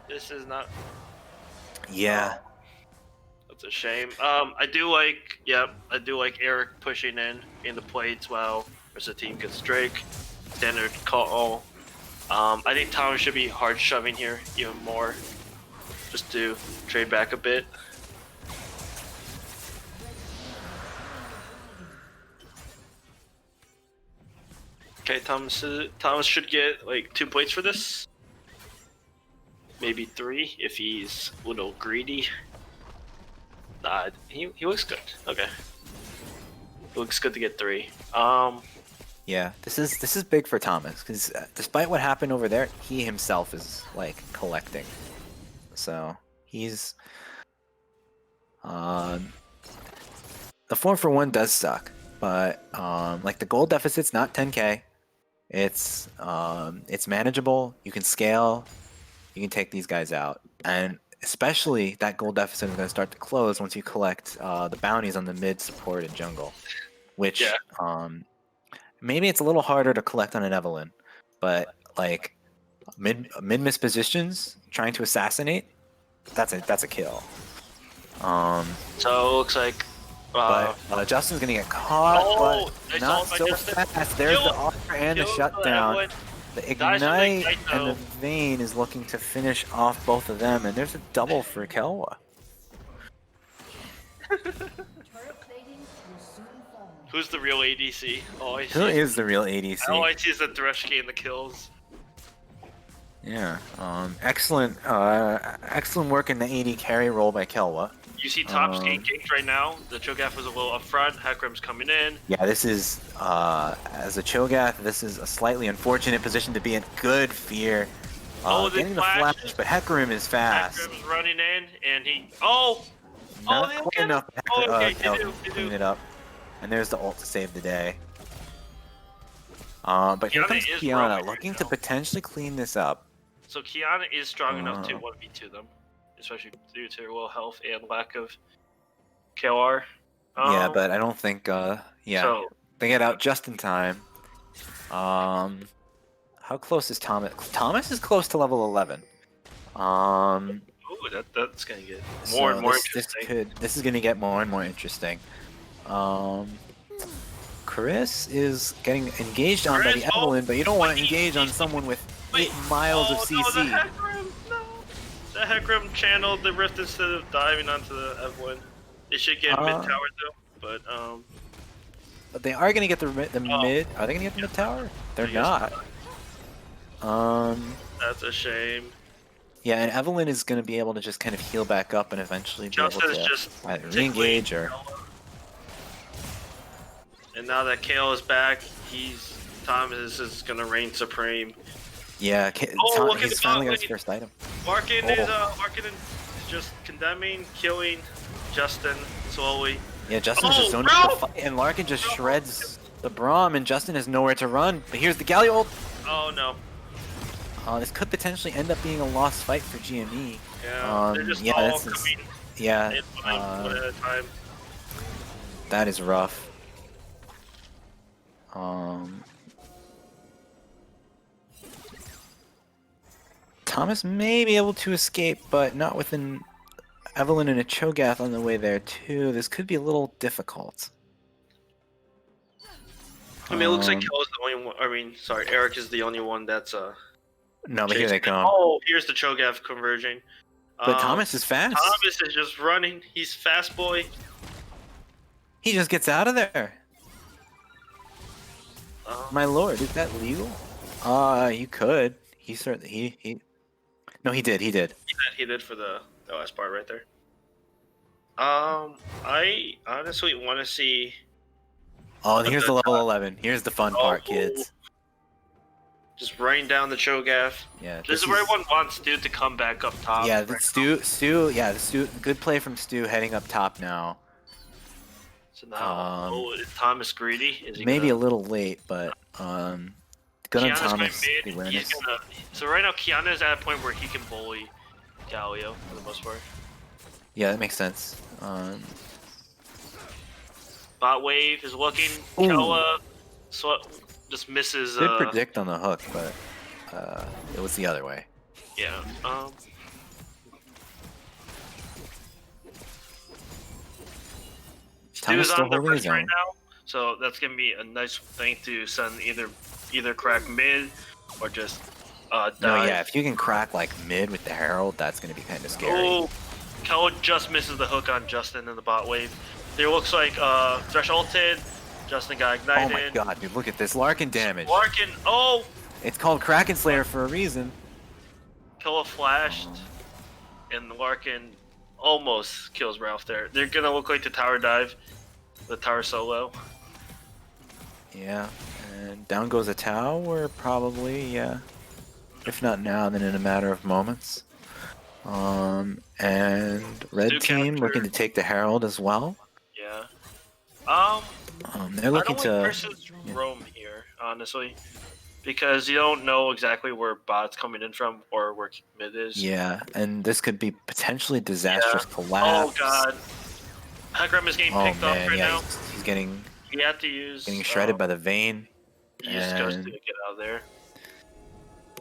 This is not. Yeah. That's a shame. I do like Eric pushing in the plates while the team gets Drake. Standard call. I think Thomas should be hard shoving here even more, just to trade back a bit. Okay, Thomas should get like 2 plates for this. Maybe 3 if he's a little greedy. Nah, he looks good. Okay. It looks good to get 3. Yeah, this is big for Thomas because despite what happened over there, he himself is like collecting. So he's the 4-for-1 does suck, but like the gold deficit's not 10k. It's manageable. You can scale. You can take these guys out, and especially that gold deficit is going to start to close once you collect the bounties on the mid, support, and jungle, which maybe it's a little harder to collect on an Evelyn, but like mid miss positions trying to assassinate, that's a kill. So it looks like. But Justin's gonna get caught, but not so Justin. fast. There's the offer and the shutdown. The ignite and the Vayne is looking to finish off both of them, and there's a double for Kelwa. Who's the real ADC? Who is the real ADC? All I see is the Thresh getting the kills. Yeah, excellent work in the AD carry role by Kelwa. You see Top's getting ganked right now. The Cho'Gath was a little up front. Hecarim's coming in. Yeah, this is, as a Cho'Gath, this is a slightly unfortunate position to be in. Good fear. Getting the flash, but Hecarim is fast. Hecarim's running in, and he... Not they quite get enough it. Okay, Kel to clean it up. And there's the ult to save the day. But here Kiana comes is Kiana, roaming looking right to now. potentially clean this up. So Kiana is strong enough to 1v2 them, especially due to her low health and lack of KR. Yeah, but I don't think, So, they get out just in time. How close is Thomas? Thomas is close to level 11. ooh, that's gonna get more and more interesting. This is gonna get more and more interesting. Chris is getting engaged on by Chris, the Evelyn, but you don't want to engage on someone with 8 miles of No, CC. the Hecarim, no. The Hecarim channeled the Rift instead of diving onto the Evelyn. They should get mid tower though, But they are gonna get the mid. Are they gonna get the mid tower? They're not. That's a shame. Yeah, and Evelyn is gonna be able to just kind of heal back up and eventually be able Justin's to just either re-engage or. And now that Kale is back, Thomas is gonna reign supreme. Yeah, look at he's the finally got bot his first item. Larkin is just condemning, killing Justin slowly. Yeah, Justin's just zoning the fight, and Larkin just shreds the Braum, and Justin has nowhere to run. But here's the Galio ult. Oh no. This could potentially end up being a lost fight for GME. Yeah, they're just all coming yeah, one at a time. That is rough. Thomas may be able to escape, but not with an Evelyn and a Cho'Gath on the way there too. This could be a little difficult. I mean, it looks like Kel is the only one. I mean, sorry, Eric is the only one that's No, but here they come. Oh, here's the Cho'Gath conversion. But Thomas is fast. Thomas is just running. He's fast boy. He just gets out of there. My lord, is that legal? You could. He certainly he. No, he did. He did. He did for the last part right there. I honestly want to see. Oh, and here's the level 11. Here's the fun part, kids. Just rain down the Cho'Gath. Yeah, this is where everyone wants Stu to come back up top. Yeah, the Stu. Yeah, the Stu. Good play from Stu, heading up top now. So now, is Thomas greedy? Is he maybe a little late, but good on Thomas. So right now, Kiana is at a point where he can bully Galio for the most part. Yeah, that makes sense. Bot wave is looking. Kella just misses. Did predict on the hook, but it was the other way. Yeah. Thomas still on the holding his own right now, so that's gonna be a nice thing to send either crack mid or just dive. No, yeah, if you can crack like mid with the Herald, that's gonna be kind of scary. Oh, Kella just misses the hook on Justin in the bot wave. There looks like Thresh ulted. Justin got ignited. Oh my god, dude, look at this Larkin damage. Larkin, It's called Kraken Slayer for a reason. Killa flashed, and Larkin almost kills Ralph there. They're gonna look like the tower dive, the tower solo. Yeah, and down goes a tower, probably, yeah. If not now, then in a matter of moments. And red team looking to take the Herald as well. Yeah. They're looking to versus Rome here, honestly, because you don't know exactly where bot's coming in from or where mid is. Yeah, and this could be potentially disastrous collapse. Oh god, Hecarim is getting picked up right now. He's getting. He had to use. Getting shredded by the Vayne. He used Ghost to get out of there.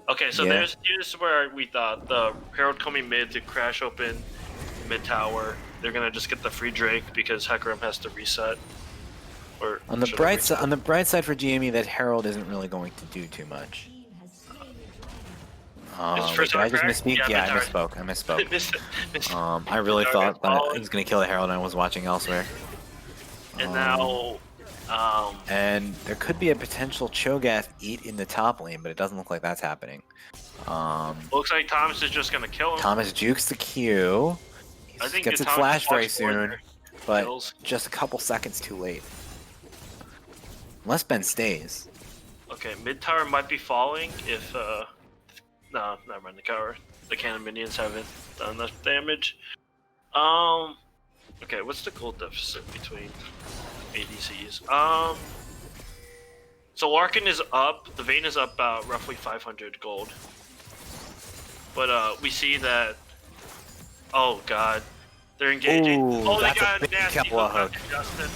Okay, so here's where we thought the Herald coming mid to crash open mid tower. They're gonna just get the free Drake because Hecarim has to reset. Or on the bright side for GME, that Herald isn't really going to do too much. Did I just misspeak? Yeah, I misspoke. I really thought that he was gonna kill the Herald and I was watching elsewhere. And now, and there could be a potential Cho'Gath eat in the top lane, but it doesn't look like that's happening. Looks like Thomas is just gonna kill him. Thomas jukes the Q. He gets it flash very soon, but just a couple seconds too late. Unless Ben stays. Okay, mid tower might be falling if no, never mind. The cannon minions haven't done enough damage. Okay, what's the gold deficit between ADCs? So Larkin is up. The Vayne is up roughly 500 gold. But we see that. Oh god, they're engaging. Ooh, they got a big nasty hook. Justin.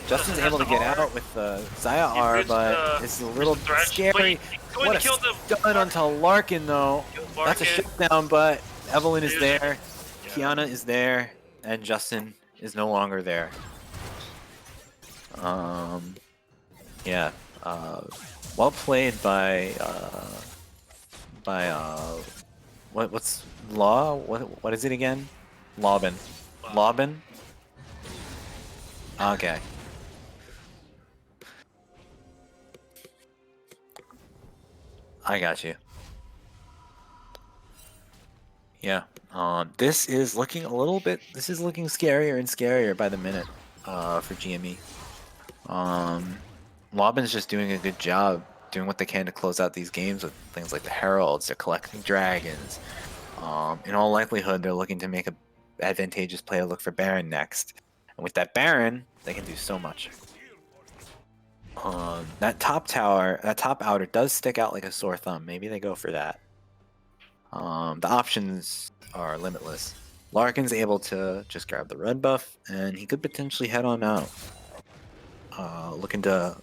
Justin's able to get out with the Xayah R, but it's a little scary. What a stun onto Larkin, though. That's a shutdown, but Evelyn is there, Kiana is there, and Justin is no longer there. Yeah. Well played by what's Law? What is it again? Lobbin. Lobbin? Okay. I got you. Yeah. This is looking a little bit. This is looking scarier and scarier by the minute. For GME. Lobbin's just doing a good job doing what they can to close out these games with things like the Heralds. They're collecting dragons. In all likelihood, they're looking to make a advantageous play to look for Baron next. And with that Baron, they can do so much. That top tower, that top outer does stick out like a sore thumb. Maybe they go for that. The options are limitless. Larkin's able to just grab the red buff, and he could potentially head on out. Looking to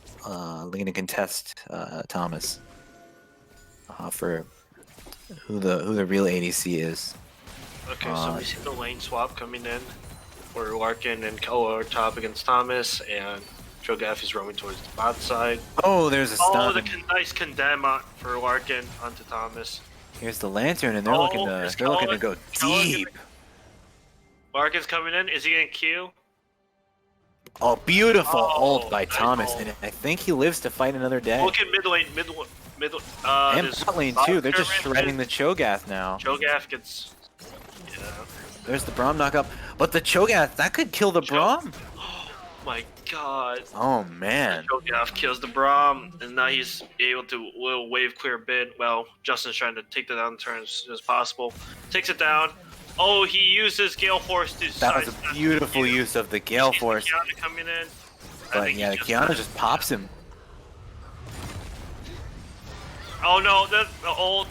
contest Thomas for who the real ADC is. Okay, so we see the lane swap coming in, where Larkin and Kello are top against Thomas, and Cho'Gath is roaming towards the bot side. Oh, there's a stun. Oh, nice condemn for Larkin onto Thomas. Here's the lantern, and they're looking to go deep. Larkin's coming in. Is he gonna Q? Oh, beautiful ult by Thomas, and I think he lives to fight another day. Look at mid lane. And bot lane too. They're just shredding the Cho'Gath now. Cho'Gath gets. Yeah. There's the Braum knockup, but the Cho'Gath that could kill the Braum. Oh my god. Oh man. Cho'Gath kills the Braum, and now he's able to little wave clear bit. Well, Justin's trying to take the down turn as soon as possible. Takes it down. Oh, he uses Gale Force to. That was a beautiful use of the Gale Force. Kiana coming in. But yeah, Kiana just pops him. Oh no, the ult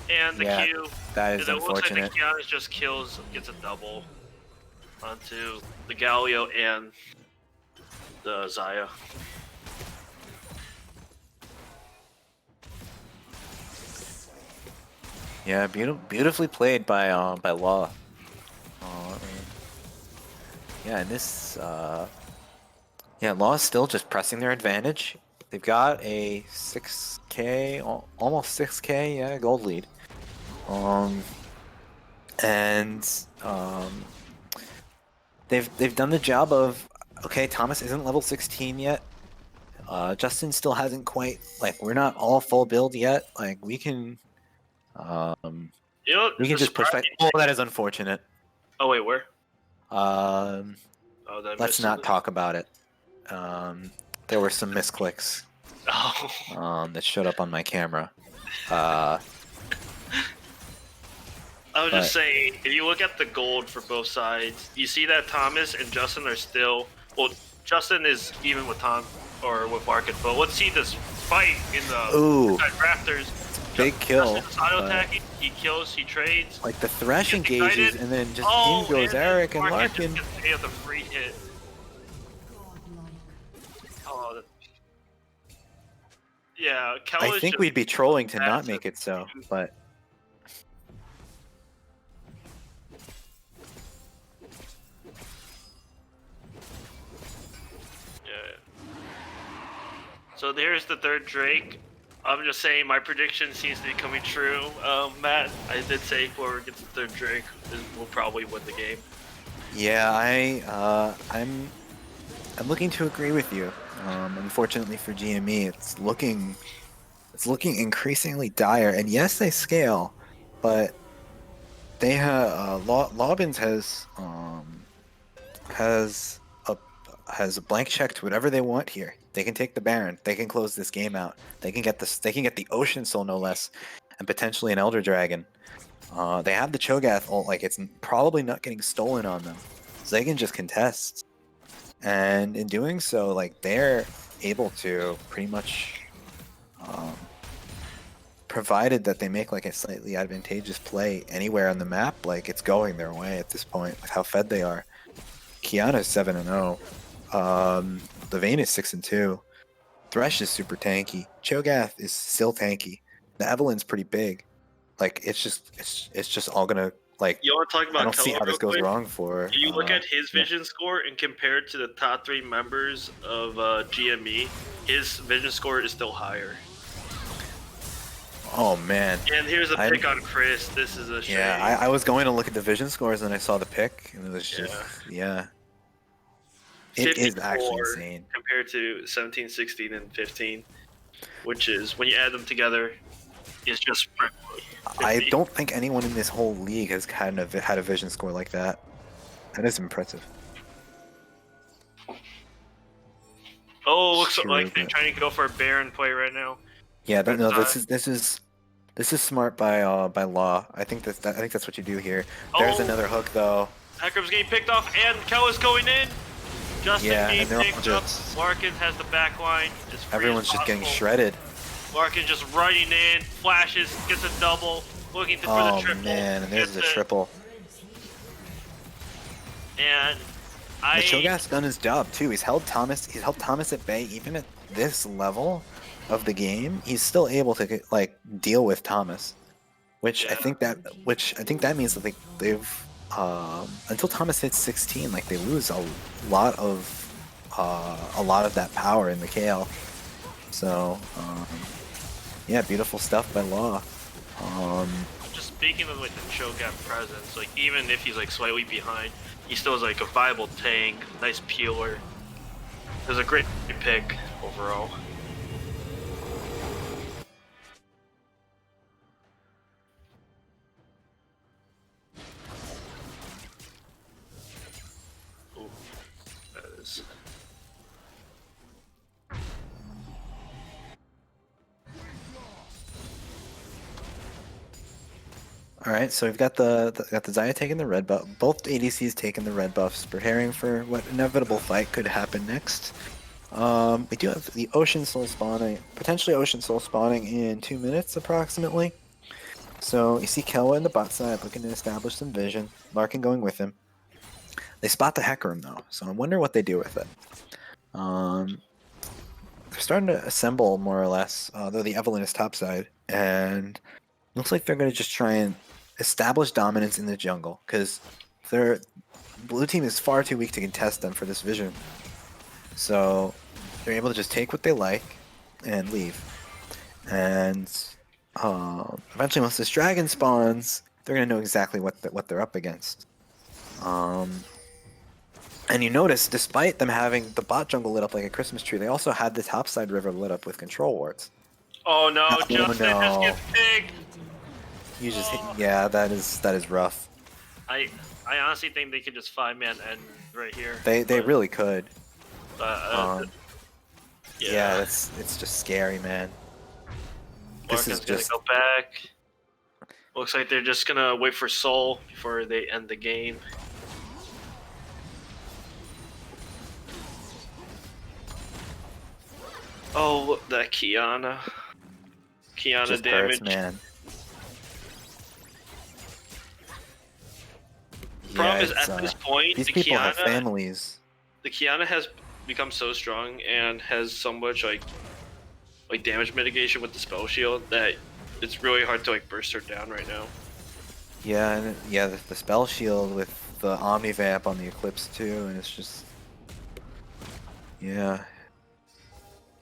and the Q. That is unfortunate. It looks like the Kiana just gets a double onto the Galio and the Xayah. Yeah, beautifully played by Law. Yeah, and this yeah, Law is still just pressing their advantage. They've got a 6K, almost 6K, gold lead. They've done the job of, okay, Thomas isn't level 16 yet. Justin still hasn't quite, like, we're not all full build yet. Like, we can we can just push back. Oh, that is unfortunate. Oh wait, where? Let's not talk about it. There were some misclicks. That showed up on my camera. I was just saying, if you look at the gold for both sides, you see that Thomas and Justin are still. Well, Justin is even with Tom or with Larkin, but let's see this fight in the rafters. Big kill. Justin's auto-attacking, he kills, he trades. Like the Thresh engages, and then just in goes Eric and Larkin. They have the free hit. Oh, yeah, I think we'd be trolling to not make it so, but. So there's the third Drake. I'm just saying my prediction seems to be coming true. Matt, I did say whoever gets the third Drake will probably win the game. Yeah, I'm looking to agree with you. Unfortunately for GME, it's looking increasingly dire. And yes, they scale, but they have Lobbins has a blank check to whatever they want here. They can take the Baron. They can close this game out. They can get the Ocean Soul no less, and potentially an Elder Dragon. They have the Cho'Gath ult, like it's probably not getting stolen on them, so they can just contest. And in doing so, like they're able to pretty much, provided that they make like a slightly advantageous play anywhere on the map, like it's going their way at this point with how fed they are. Kiana's 7-0. The Vayne is 6-2. Thresh is super tanky. Cho'Gath is still tanky. The Evelyn's pretty big. Like it's just all gonna like You want to talk I about don't see Kella how this real goes quick? wrong for. Can you look at his yeah. vision score and compare it to the top 3 members of GME? His vision score is still higher. Oh man. And here's a I- pick on Chris. This is a shame. Yeah, I was going to look at the vision scores and I saw the pick and it was just yeah. It is actually 54 insane. compared to 17, 16, and 15, which is when you add them together, is just. I don't think anyone in this whole league has had a vision score like that. That is impressive. Oh, looks Sure, like they're but- trying to go for a Baron play right now. Yeah, Good no, time. this is smart by law. I think that's what you do here. There's Oh. another hook though. Hacker's getting picked off, and Kella's going in. Justin Yeah, being and they're all picked up. just- Larkin has the back line. As free Everyone's as just getting possible. shredded. Larkin just running in, flashes, gets a double, looking for the Oh triple. man, and there's gets the it, triple. And The Cho'Gath's done his job too. He's held Thomas at bay even at this level of the game. He's still able to like deal with Thomas, which I think that means that they've until Thomas hits 16, like they lose a lot of that power in the KL. So yeah, beautiful stuff by Law. just speaking of like the Cho'Gath presence, like even if he's like slightly behind, he still is like a viable tank, nice peeler. It was a great pick overall. Ooh, that is. All right, so we've got the Xayah taking the red buff. Both ADCs taking the red buffs, preparing for what inevitable fight could happen next. We do have the Ocean Soul spawning, potentially Ocean Soul spawning in 2 minutes approximately. So you see Kelwa in the bot side looking to establish some vision. Larkin going with him. They spot the Hecarim room though, so I wonder what they do with it. They're starting to assemble more or less, though the Evelyn is topside, and looks like they're going to just try and establish dominance in the jungle, because their blue team is far too weak to contest them for this vision. So they're able to just take what they like and leave. And eventually, once this dragon spawns, they're going to know exactly what they're up against. And you notice, despite them having the bot jungle lit up like a Christmas tree, they also had the topside river lit up with control wards. Oh no, Oh, Justin no. just gets picked. You just yeah, that is rough. I honestly think they could just 5-man end right here. They really could. Yeah, Yeah, it's just scary, man. This is Larkin's gonna just go back. Looks like they're just gonna wait for Soul before they end the game. Oh, that Kiana just damage. hurts, man. Problem Yeah, is, it's, at this point, these the people have Kiana, families. the Kiana has become so strong and has so much like damage mitigation with the spell shield that it's really hard to like burst her down right now. Yeah, and yeah, the spell shield with the Omni Vamp on the Eclipse too, and it's just yeah.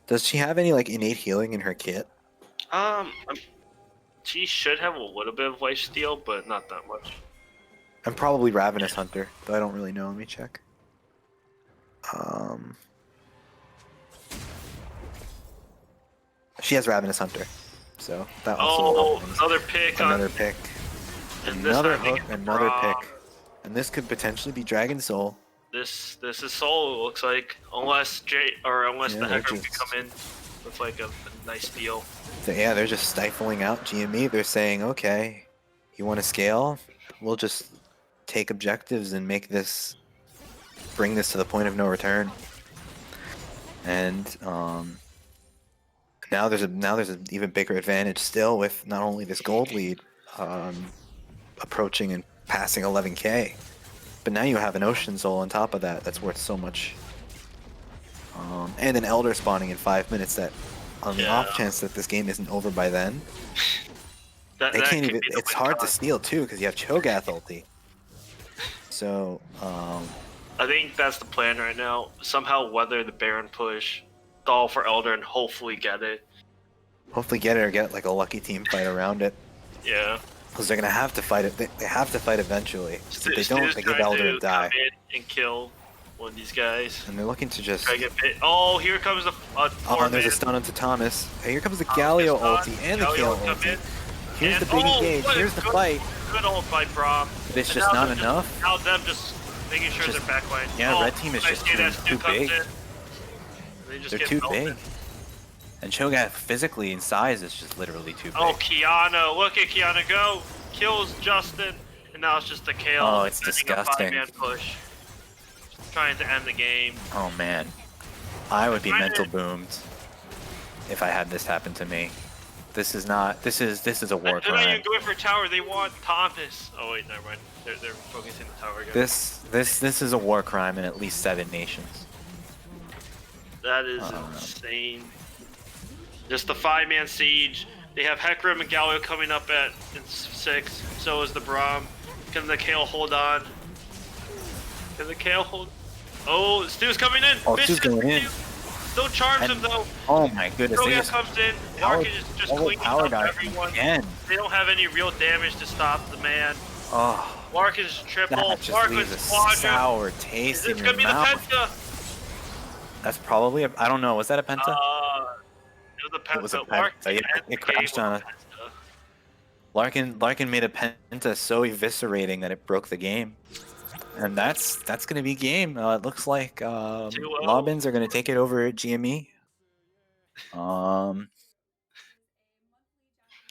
Does she have any like innate healing in her kit? She should have a little bit of lifesteal, but not that much. I'm probably Ravenous Hunter, though I don't really know. Let me check. She has Ravenous Hunter, so that also Oh, opens another pick another on. pick, And this another time they hook, get the another Braum. pick, and this could potentially be Dragon Soul. This is Soul. It looks like unless Yeah, the they're Hacker just- can come in with like a nice deal. So yeah, they're just stifling out GME. They're saying, okay, you want to scale? We'll just take objectives and bring this to the point of no return. And now there's an even bigger advantage still with not only this gold lead approaching and passing 11k, but now you have an Ocean Soul on top of that that's worth so much. And an Elder spawning in 5 minutes that, on the Yeah. off chance that this game isn't over by then, They that can't could even. be the It's win hard to con. steal too because you have Cho'Gath ulti. So I think that's the plan right now. Somehow weather the Baron push, stall for Elder, and hopefully get it. hopefully get it or get like a lucky team fight around it. Yeah. Because they're gonna have to fight it. They have to fight eventually. So if they don't, Stu's they give trying Elder to and die. come in and kill one of these guys. And they're looking to just. Try to get hit. Oh, here comes the Oh, and there's a stun onto Thomas. Hey, here comes the Galio ulti and the Kale ulti. Here's the big engage. Here's the fight. Good ult by Braum. But it's just not enough. Now them just making sure Just- their backline. yeah, red team is just too big. They're too big. And Cho'Gath physically in size is just literally too big. Oh, Kiana. Look at Kiana go. Kills Justin. And now it's just the Kale. Oh, it's sending disgusting. A 5-man push. Trying to end the game. Oh man, I would be Trying mental to- boomed if I had this happen to me. This is not. This is a war They're not crime. even going for tower. They want Thomas. Oh wait, never mind. They're focusing the tower again. This is a war crime in at least 7 nations. That is insane. Just the 5-man siege. They have Hecarim and Galio coming up in 6. So is the Braum. Can the Kale hold on? Can the Kale hold? Oh, Stu's coming in. Oh, Stu's going in. Still charms him though. Oh my goodness, they Krogan just comes in. power- Larkin is just oh, cleaning power up guy everyone. again. They don't have any real damage to stop the man. Oh, Larkin's triple. that just Larkin's leaves a quadruple. sour Is taste this in your gonna be the mouth. Penta? That's probably a. I don't know. Was that a penta? It was a Penta. It was a Larkin penta. Yeah, ends it the crashed game on with a- Penta. Larkin made a penta so eviscerating that it broke the game. And that's gonna be game. It looks like 2-0. Lobbins are gonna take it over at GME.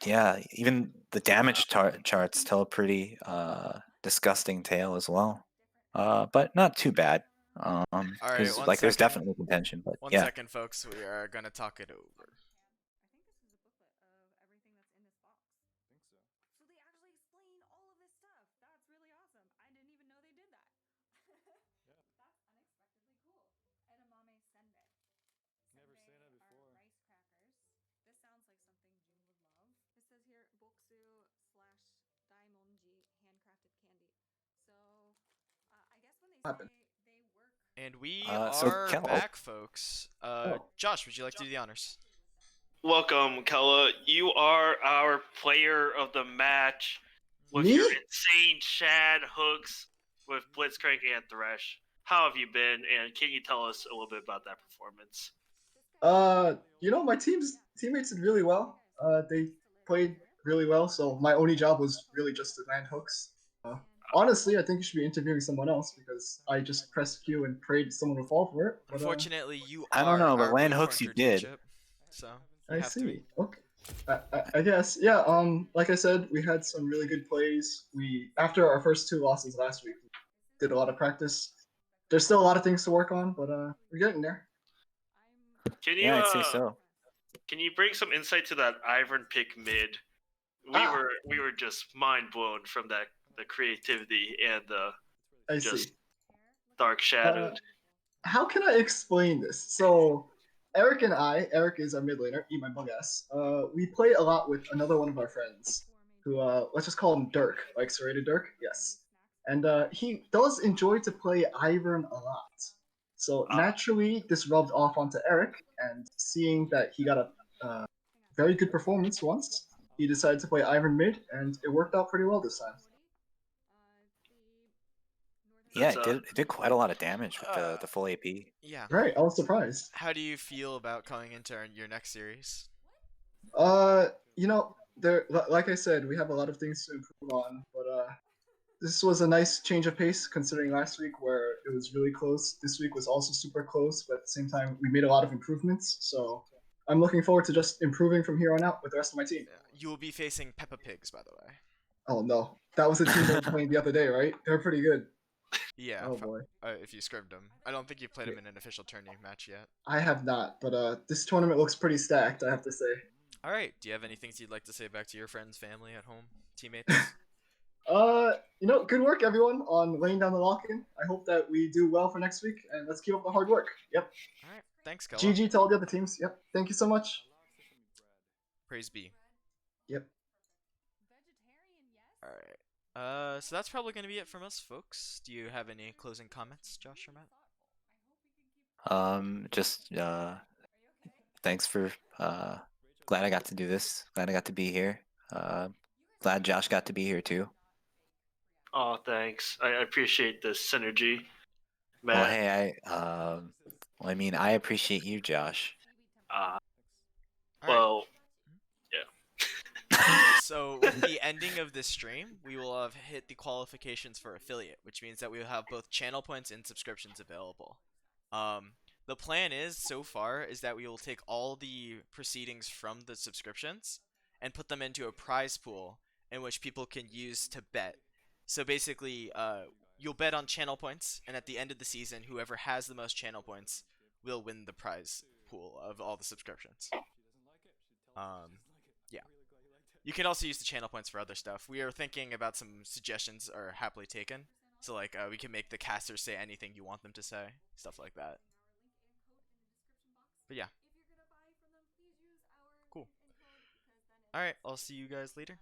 Yeah, even the damage charts tell a pretty disgusting tale as well. But not too bad. All right, 'Cause, one like there's second. definitely contention, but One yeah. second, folks. We are gonna talk it over. Happen. And we So are Kel- back, folks. Josh, would you like to do the honors? Welcome, Kella. You are our player of the match with Me? your insane Shad hooks with Blitzcrank and Thresh. How have you been, and can you tell us a little bit about that performance? My teammates did really well. They played really well, so my only job was really just to land hooks. Honestly, I think you should be interviewing someone else because I just pressed Q and prayed someone would fall for it. But, Unfortunately, you I are don't know, but our land unicorn hooks you for did. Team Chip, so you I have to see. be. Okay. I guess. Yeah. Like I said, we had some really good plays. We after our first 2 losses last week, we did a lot of practice. There's still a lot of things to work on, but we're getting there. Can you, Yeah, I'd say so. Can you bring some insight to that Ivern pick mid? We were just mind blown from the creativity and the I just see. dark shadowed. How can I explain this? So, Eric is our mid laner, eat my bug ass. We play a lot with another one of our friends, who let's just call him Dirk, like serrated Dirk, yes. And he does enjoy to play Ivern a lot. So naturally, this rubbed off onto Eric, and seeing that he got a very good performance once, he decided to play Ivern mid, and it worked out pretty well this time. Yeah, That's, it did quite a lot of damage with the full AP. Yeah. Right, I was surprised. How do you feel about coming into your next series? Like I said, we have a lot of things to improve on, but this was a nice change of pace considering last week where it was really close. This week was also super close, but at the same time, we made a lot of improvements. So I'm looking forward to just improving from here on out with the rest of my team. You will be facing Peppa Pigs, by the way. Oh no, that was the team they were playing the other day, right? They're pretty good. Yeah. Oh boy. If you scribbed them, I don't think you've played them in an official tourney match yet. I have not, but this tournament looks pretty stacked, I have to say. All right. Do you have any things you'd like to say back to your friends, family at home, teammates? Good work everyone on laying down the lock-in. I hope that we do well for next week, and let's keep up the hard work. Yep. All right. Thanks, Kella. GG to all the other teams. Yep. Thank you so much. Praise be. Yep. All right. So that's probably gonna be it from us, folks. Do you have any closing comments, Josh or Matt? Just thanks for glad I got to do this. Glad I got to be here. Glad Josh got to be here too. Oh, thanks. I appreciate this synergy, Well, Matt. hey, I mean, I appreciate you, Josh. Uh, All right. well, So with the ending of this stream, we will have hit the qualifications for affiliate, which means that we will have both channel points and subscriptions available. The plan is so far is that we will take all the proceedings from the subscriptions and put them into a prize pool in which people can use to bet. So basically, you'll bet on channel points, and at the end of the season, whoever has the most channel points will win the prize pool of all the subscriptions. Yeah. You can also use the channel points for other stuff. We are thinking about some suggestions are happily taken. So like we can make the casters say anything you want them to say, stuff like that. But yeah. Cool. All right, I'll see you guys later.